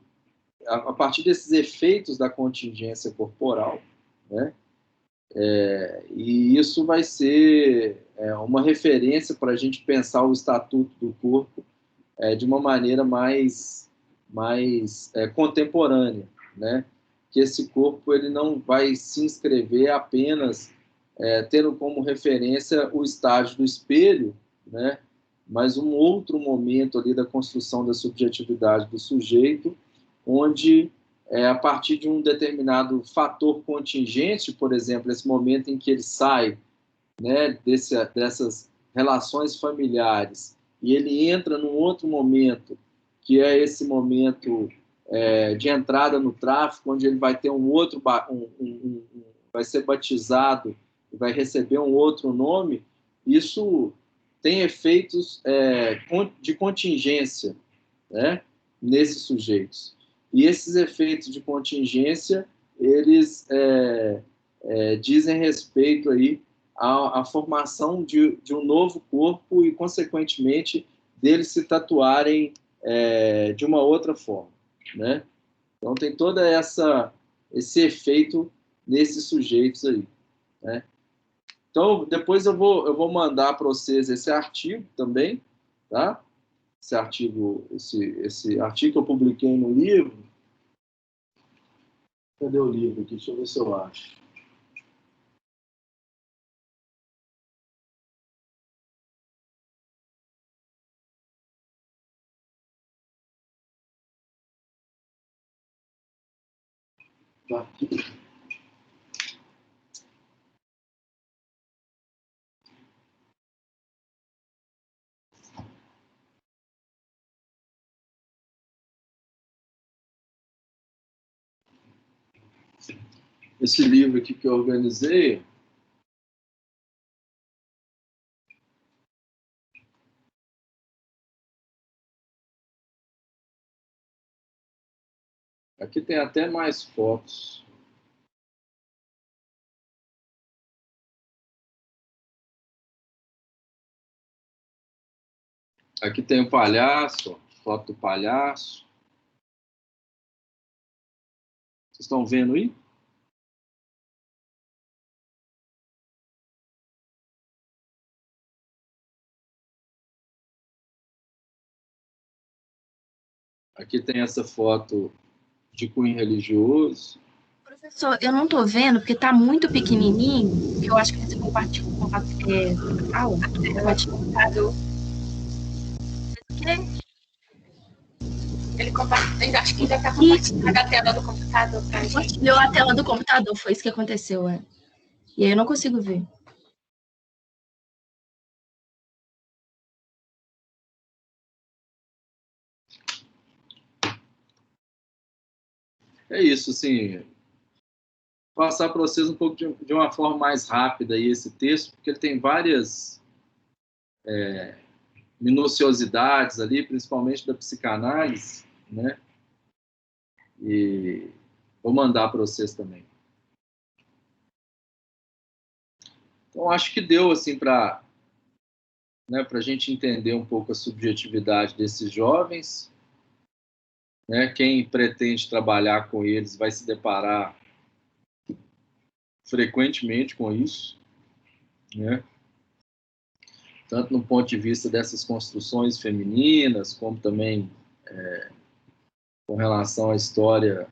a partir desses efeitos da contingência corporal, né? E isso vai ser uma referência para a gente pensar o estatuto do corpo de uma maneira mais contemporânea, né? Que esse corpo ele não vai se inscrever apenas tendo como referência o estágio do espelho, né? Mas um outro momento ali da construção da subjetividade do sujeito, onde a partir de um determinado fator contingente, por exemplo, esse momento em que ele sai, né, dessas relações familiares, e ele entra num outro momento, que é esse momento de entrada no tráfico, onde ele vai ter um outro, vai ser batizado, vai receber um outro nome, isso tem efeitos de contingência, né, nesses sujeitos. E esses efeitos de contingência, eles dizem respeito aí à formação de um novo corpo e, consequentemente, deles se tatuarem de uma outra forma, né? Então, tem todo esse efeito nesses sujeitos aí, né? Então, depois eu vou mandar para vocês esse artigo também, tá? Esse artigo que eu publiquei no livro. Cadê o livro aqui? Deixa eu ver se eu acho. Tá. Esse livro aqui que eu organizei, aqui tem até mais fotos. Aqui tem o palhaço, foto do palhaço. Vocês estão vendo aí? Aqui tem essa foto de cunho religioso. Professor, eu não tô vendo porque tá muito pequenininho, que eu acho que você compartilhou com computador. Ele compartilha, acho que ainda tá compartilhando a tela do computador pra gente. Compartilhou a tela do computador, foi isso que aconteceu, E aí eu não consigo ver. É isso, assim, passar para vocês um pouco de uma forma mais rápida aí esse texto, porque ele tem várias minuciosidades ali, principalmente da psicanálise, né? E vou mandar para vocês também. Então, acho que deu, assim, para a gente entender um pouco a subjetividade desses jovens, né? Quem pretende trabalhar com eles vai se deparar frequentemente com isso, né? Tanto no ponto de vista dessas construções femininas, como também com relação à história,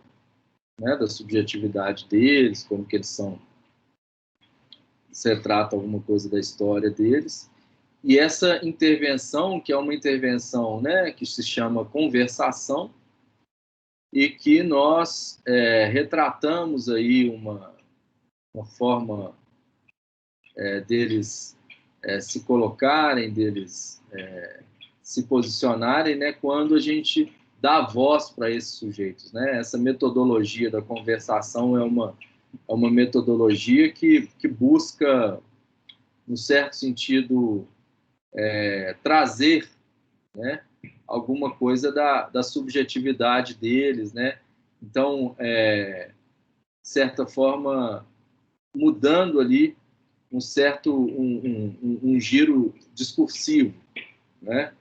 né, da subjetividade deles, como que eles são, se retrata alguma coisa da história deles. E essa intervenção, que é uma intervenção, né, que se chama conversação, e que nós retratamos aí uma forma deles se colocarem, deles se posicionarem, né, quando a gente dá voz para esses sujeitos, né? Essa metodologia da conversação é uma metodologia que busca, no certo sentido, trazer, né, alguma coisa da subjetividade deles, né? Então, de certa forma, mudando ali certo um giro discursivo, né?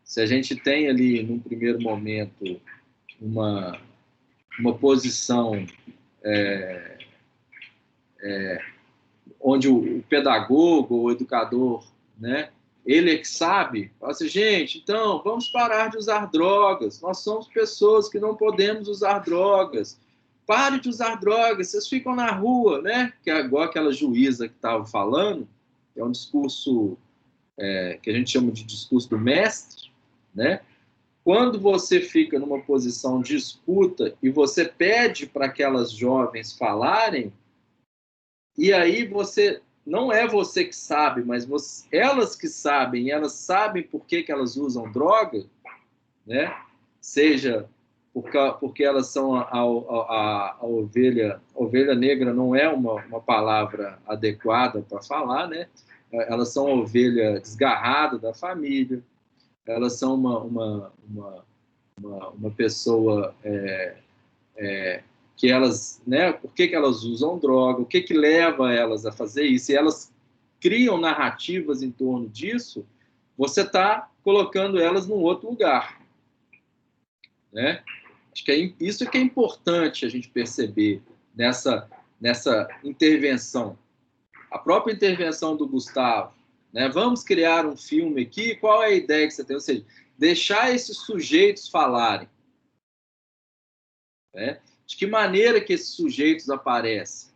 Se a gente tem ali, num primeiro momento, uma posição onde o pedagogo, o educador, né, ele é que sabe, fala assim, gente, então, vamos parar de usar drogas, nós somos pessoas que não podemos usar drogas, pare de usar drogas, vocês ficam na rua, né, que é igual aquela juíza que estava falando, que é um discurso que a gente chama de discurso do mestre, né. Quando você fica numa posição de escuta e você pede para aquelas jovens falarem, e aí não é você que sabe, mas elas que sabem, elas sabem por que elas usam droga, né? Seja porque elas são a ovelha negra não é uma palavra adequada para falar, né? Elas são a ovelha desgarrada da família, elas são uma pessoa que elas, né, por que elas usam droga, o que leva elas a fazer isso, e elas criam narrativas em torno disso, você está colocando elas num outro lugar, né? Acho que isso que é importante a gente perceber nessa intervenção. A própria intervenção do Gustavo, né? Vamos criar um filme aqui, qual é a ideia que você tem? Ou seja, deixar esses sujeitos falarem, né? De que maneira que esses sujeitos aparecem?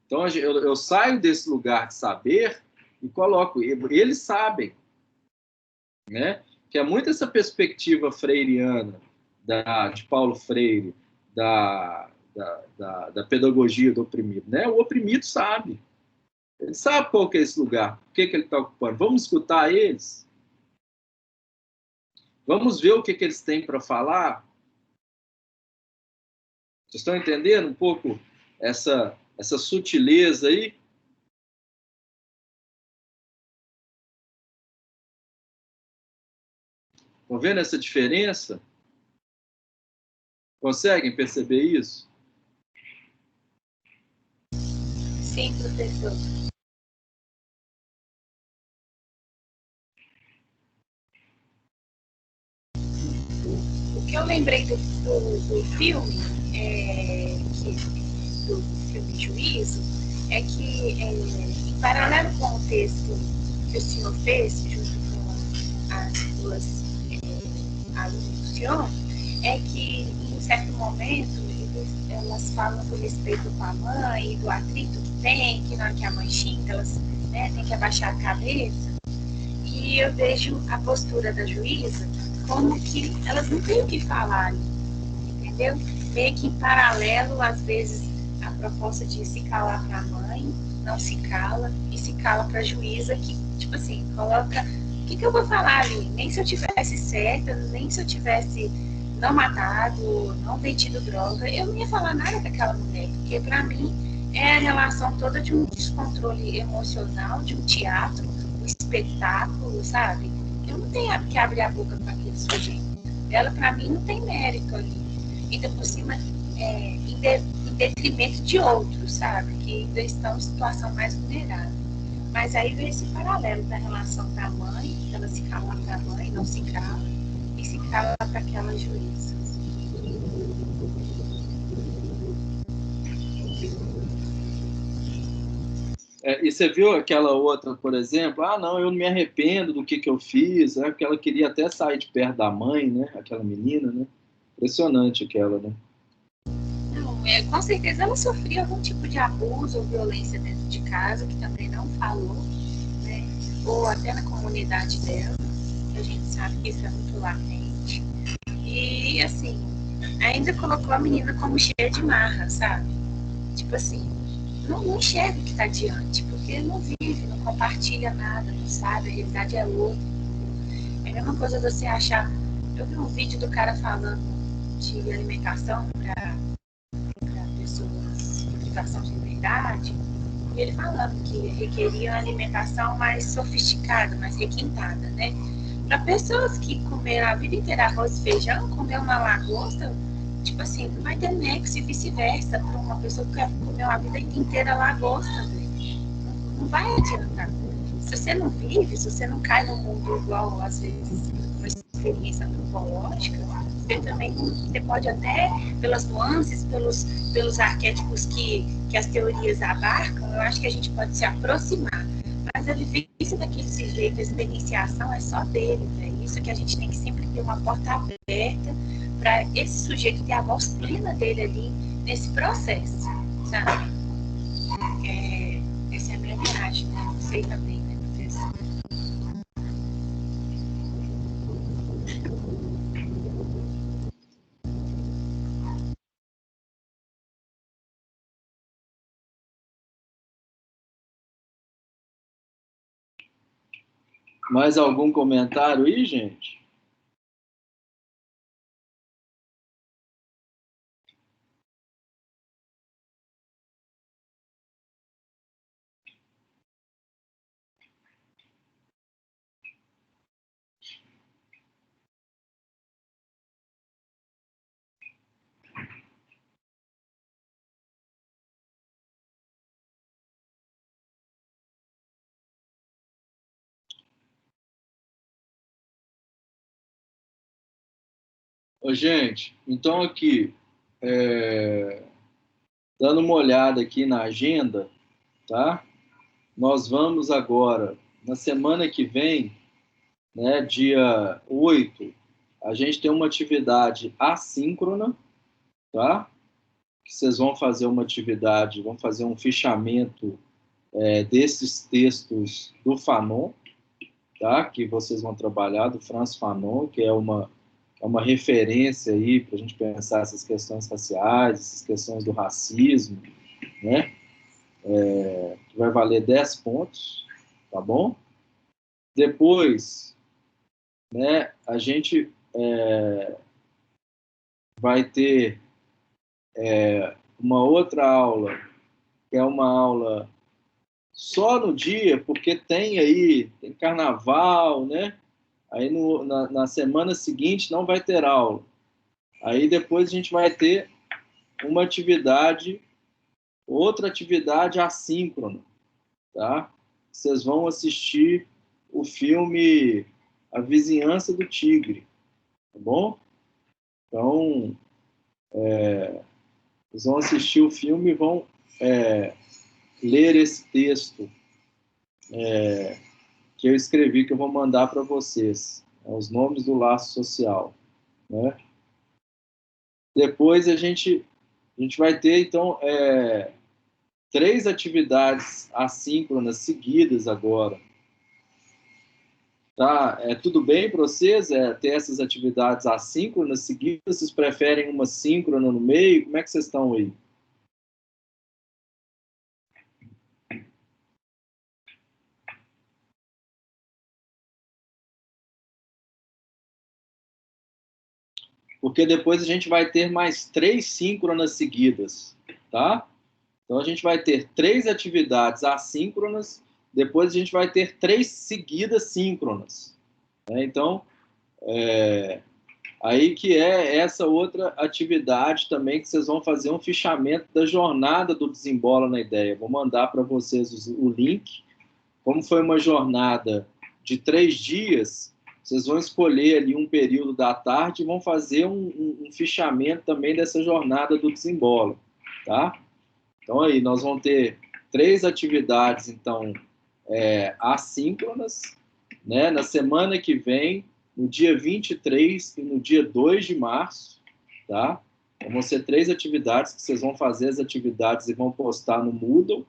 Então, eu saio desse lugar de saber e coloco, eles sabem, né? Que é muito essa perspectiva freiriana de Paulo Freire, da pedagogia do oprimido, né? O oprimido sabe. Ele sabe qual que é esse lugar, o que ele está ocupando. Vamos escutar eles? Vamos ver o que eles têm para falar? Vocês estão entendendo um pouco essa sutileza aí? Estão vendo essa diferença? Conseguem perceber isso? Sim, professor. O que eu lembrei do filme, do filme Juízo, é que, em paralelo com o texto que o senhor fez, junto com as duas alunas do senhor, é que, em certo momento, elas falam do respeito com a mãe e do atrito que tem, que na hora que a mãe xinga, elas, né, têm que abaixar a cabeça. E eu vejo a postura da juíza como que elas não têm o que falar ali, entendeu? Meio que em paralelo, às vezes, a proposta de se calar para a mãe, não se cala, e se cala para a juíza, que, tipo assim, coloca, o que eu vou falar ali? Nem se eu tivesse certa, nem se eu tivesse não matado, não vendido droga, eu não ia falar nada daquela mulher, porque para mim é a relação toda de um descontrole emocional, de um teatro, um espetáculo, sabe? Eu não tenho que abrir a boca para aquele sujeito. Ela, para mim, não tem mérito ali. Ainda por cima, em detrimento de outros, sabe? Que ainda estão em situação mais vulnerável. Mas aí vem esse paralelo da relação da mãe, que ela se cala para a mãe, não se cala, e se cala para aquela juíza. E você viu aquela outra, por exemplo, não, eu não me arrependo do que eu fiz, né? Porque ela queria até sair de perto da mãe, né? Aquela menina, né? Impressionante aquela, né? Não, com certeza ela sofria algum tipo de abuso ou violência dentro de casa, que também não falou, né? Ou até na comunidade dela, que a gente sabe que isso é muito latente. E, assim, ainda colocou a menina como cheia de marra, sabe? Tipo assim, não enxerga o que está diante, porque não vive, não compartilha nada, não sabe, a realidade é outra. É a mesma coisa você achar... Eu vi um vídeo do cara falando de alimentação para pessoas em privação de liberdade, e ele falando que requeria uma alimentação mais sofisticada, mais requintada, né? Para pessoas que comeram a vida inteira arroz e feijão, comer uma lagosta, tipo assim, não vai ter nexo e vice-versa para uma pessoa que comeu a vida inteira lagosta, velho. não vai adiantar. Se você não vive, se você não cai no mundo igual, às vezes, uma experiência antropológica, você pode até, pelas nuances, pelos arquétipos que as teorias abarcam, eu acho que a gente pode se aproximar. Mas a vivência daquele sujeito, a experienciação é só dele. É isso que a gente tem que sempre ter uma porta aberta para esse sujeito ter a voz plena dele ali nesse processo, sabe? Essa é a minha viagem, né? Não sei também, né, professor? Mais algum comentário aí, gente? Ô, gente, então aqui, dando uma olhada aqui na agenda, tá? Nós vamos agora, na semana que vem, né, dia 8, a gente tem uma atividade assíncrona, tá? Que vocês vão fazer uma atividade, vão fazer um fichamento desses textos do Fanon, tá? Que vocês vão trabalhar, do Frantz Fanon, que é uma referência aí para a gente pensar essas questões raciais, essas questões do racismo, né? Que vai valer 10 pontos, tá bom? Depois, né, a gente vai ter uma outra aula, que é uma aula só no dia, porque tem carnaval, né? Aí na semana seguinte não vai ter aula. Aí depois a gente vai ter uma atividade, outra atividade assíncrona, tá? Vocês vão assistir o filme A Vizinhança do Tigre, tá bom? Então, vocês vão assistir o filme e vão ler esse texto que eu escrevi, que eu vou mandar para vocês, os nomes do laço social, né? Depois a gente vai ter, então, 3 atividades assíncronas seguidas agora. Tá? Tudo bem para vocês ter essas atividades assíncronas seguidas? Vocês preferem uma síncrona no meio? Como é que vocês estão aí? Porque depois a gente vai ter mais 3 síncronas seguidas, tá? Então a gente vai ter 3 atividades assíncronas, depois a gente vai ter 3 seguidas síncronas, né? Então, aí que é essa outra atividade também, que vocês vão fazer um fichamento da jornada do Desembola na Ideia. Vou mandar para vocês o link. Como foi uma jornada de 3 dias, vocês vão escolher ali um período da tarde e vão fazer um fichamento também dessa jornada do Desembola, tá? Então aí, nós vamos ter 3 atividades, então, assíncronas, né? Na semana que vem, no dia 23 e no dia 2 de março, tá? Então, vão ser 3 atividades que vocês vão fazer as atividades e vão postar no Moodle.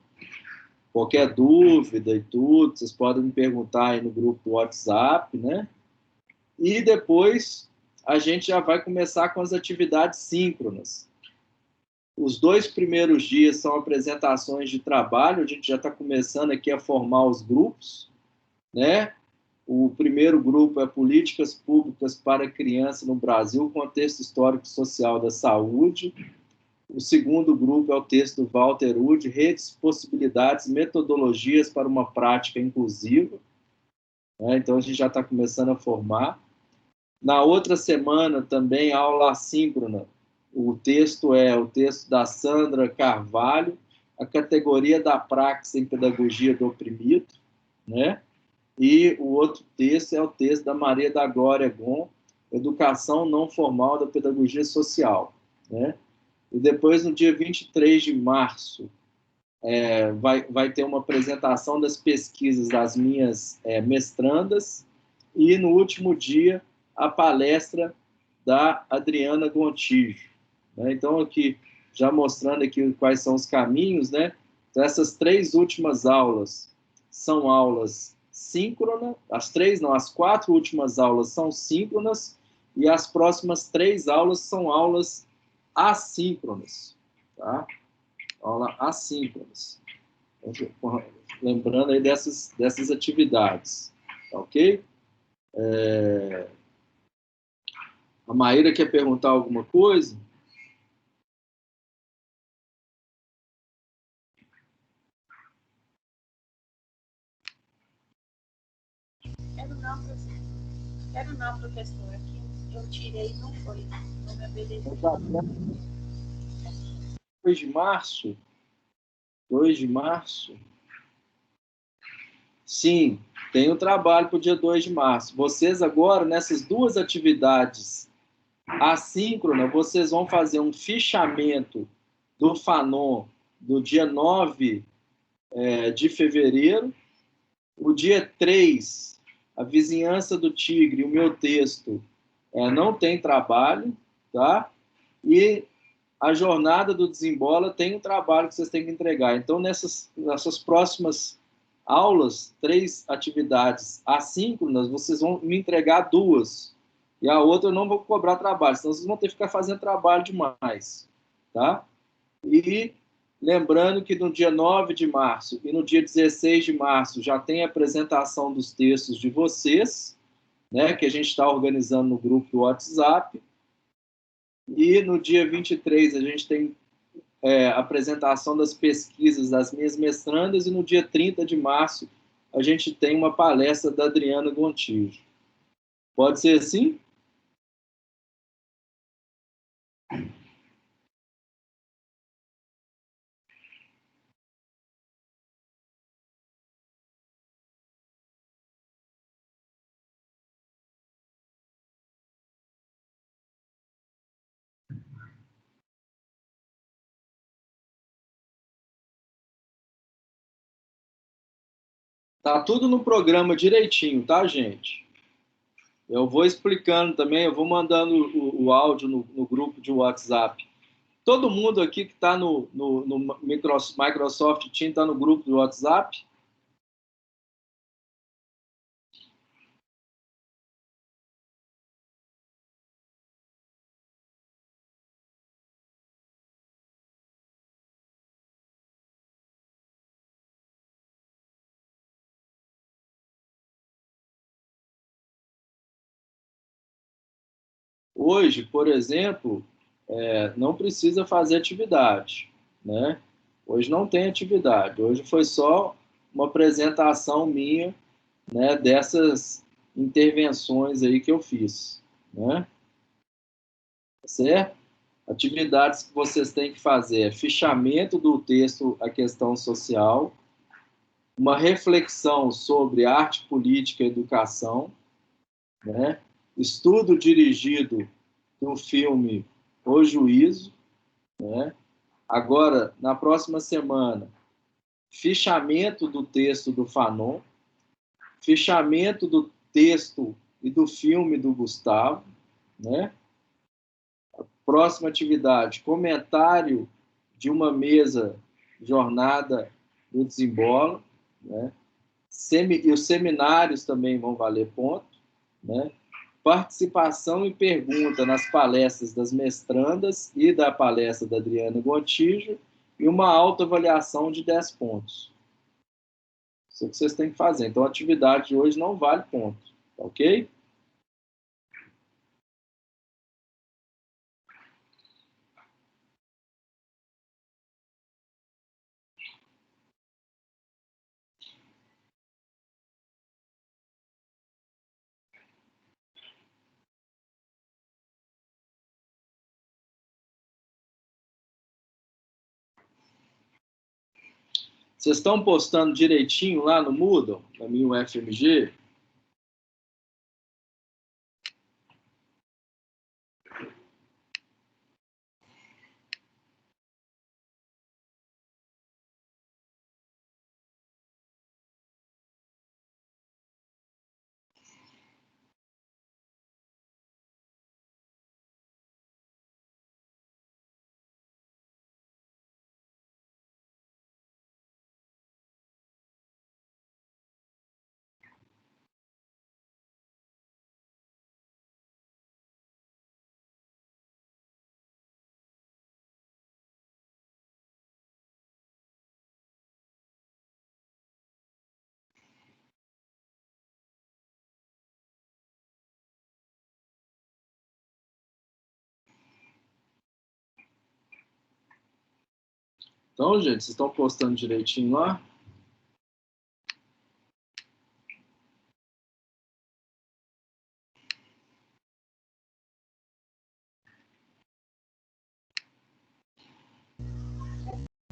Qualquer dúvida e tudo, vocês podem me perguntar aí no grupo do WhatsApp, né? E depois a gente já vai começar com as atividades síncronas. Os 2 primeiros dias são apresentações de trabalho, a gente já está começando aqui a formar os grupos, né? O primeiro grupo é Políticas Públicas para a Criança no Brasil, Contexto Histórico e Social da Saúde. O segundo grupo é o texto do Walter Wood, Redes, Possibilidades, Metodologias para uma Prática Inclusiva. Então, a gente já está começando a formar. Na outra semana, também, aula assíncrona. O texto é o texto da Sandra Carvalho, a categoria da praxe em pedagogia do oprimido, né? E o outro texto é o texto da Maria da Glória Gon, Educação Não Formal da Pedagogia Social, né? E depois, no dia 23 de março, vai ter uma apresentação das pesquisas das minhas mestrandas, e no último dia, a palestra da Adriana Gontijo, né? Então, aqui, já mostrando aqui quais são os caminhos, né? Então, essas 3 últimas aulas são aulas síncronas, as 4 últimas aulas são síncronas, e as próximas 3 aulas são aulas assíncronas, tá? Aula assíncronas. Lembrando aí dessas atividades, tá ok? A Maíra quer perguntar alguma coisa? Quero não, professor. Aqui eu tirei, não foi. Não me obedeceu. 2 de março? 2 de março? Sim, tem o trabalho para o dia 2 de março. Vocês agora, nessas 2 atividades assíncronas, vocês vão fazer um fichamento do Fanon do dia 9 de fevereiro. O dia 3, a Vizinhança do Tigre, o meu texto, não tem trabalho, tá? E a Jornada do Desembola tem um trabalho que vocês têm que entregar. Então, nessas próximas aulas, 3 atividades assíncronas, vocês vão me entregar 2. E a outra eu não vou cobrar trabalho, senão vocês vão ter que ficar fazendo trabalho demais, tá? E lembrando que no dia 9 de março e no dia 16 de março já tem a apresentação dos textos de vocês, né, que a gente está organizando no grupo do WhatsApp. E no dia 23 a gente tem a apresentação das pesquisas das minhas mestrandas, e no dia 30 de março a gente tem uma palestra da Adriana Gontijo. Pode ser assim? Tá tudo no programa direitinho, tá, gente? Eu vou explicando também, eu vou mandando o áudio no grupo de WhatsApp. Todo mundo aqui que está no Microsoft Teams está no grupo do WhatsApp? Hoje, por exemplo, não precisa fazer atividade, né? Hoje não tem atividade. Hoje foi só uma apresentação minha, né, dessas intervenções aí que eu fiz, né? Certo? Atividades que vocês têm que fazer é fichamento do texto A Questão Social, uma reflexão sobre arte, política e educação, né? Estudo dirigido do filme O Juízo, né? Agora, na próxima semana, fichamento do texto do Fanon, fichamento do texto e do filme do Gustavo, né? Próxima atividade, comentário de uma mesa jornada do Desembola, né? E os seminários também vão valer ponto, né? Participação e pergunta nas palestras das mestrandas e da palestra da Adriana Gontijo, e uma autoavaliação de 10 pontos. Isso que vocês têm que fazer. Então, a atividade de hoje não vale ponto, tá ok? Vocês estão postando direitinho lá no Moodle, na minha UFMG? Então, gente, vocês estão postando direitinho lá?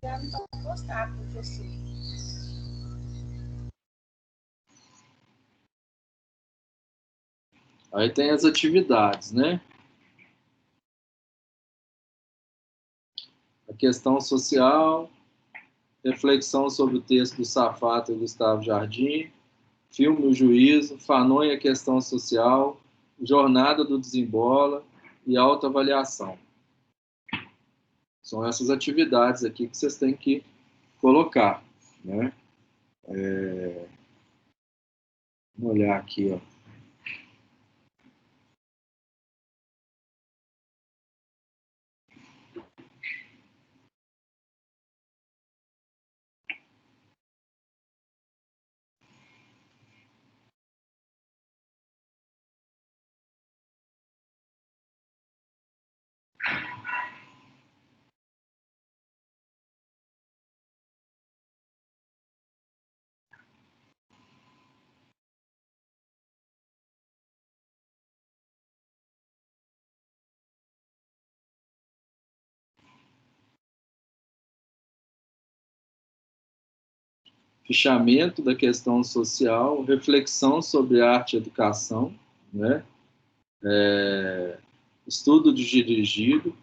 Já não pode postar, professor. Aí tem as atividades, né? A questão social, reflexão sobre o texto do Safato e Gustavo Jardim, filme O Juízo, Fanon e a questão social, Jornada do Desembola e autoavaliação. São essas atividades aqui que vocês têm que colocar, né? Vamos olhar aqui, ó. Fichamento da questão social, reflexão sobre arte e educação, né? Estudo dirigido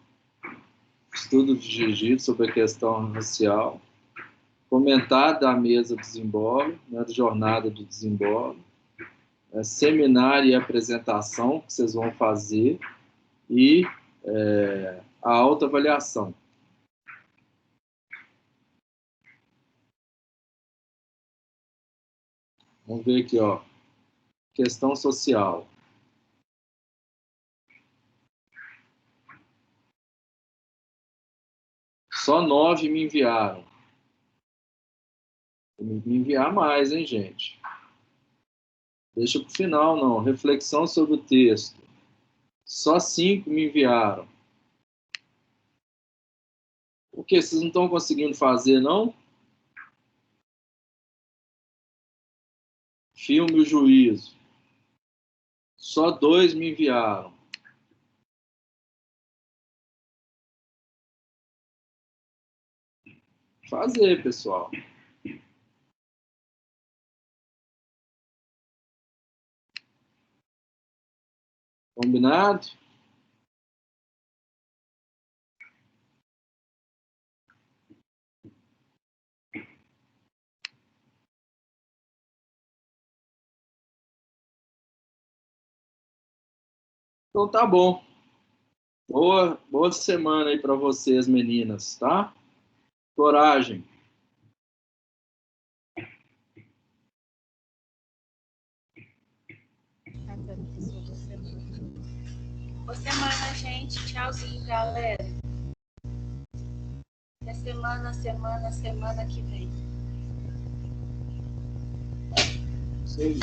sobre a questão racial, comentar da mesa Desembolo, né, da jornada do Desembolo, seminário e apresentação que vocês vão fazer e a autoavaliação. Vamos ver aqui, ó. Questão social. Só 9 me enviaram. Tem que me enviar mais, hein, gente? Deixa para o final, não. Reflexão sobre o texto. Só 5 me enviaram. O que? Vocês não estão conseguindo fazer, não? Filme O Juízo. Só 2 me enviaram. Fazer, pessoal. Combinado? Então tá bom. Boa semana aí para vocês, meninas, tá? Coragem. Boa semana, gente. Tchauzinho, galera. Até semana que vem. Sim.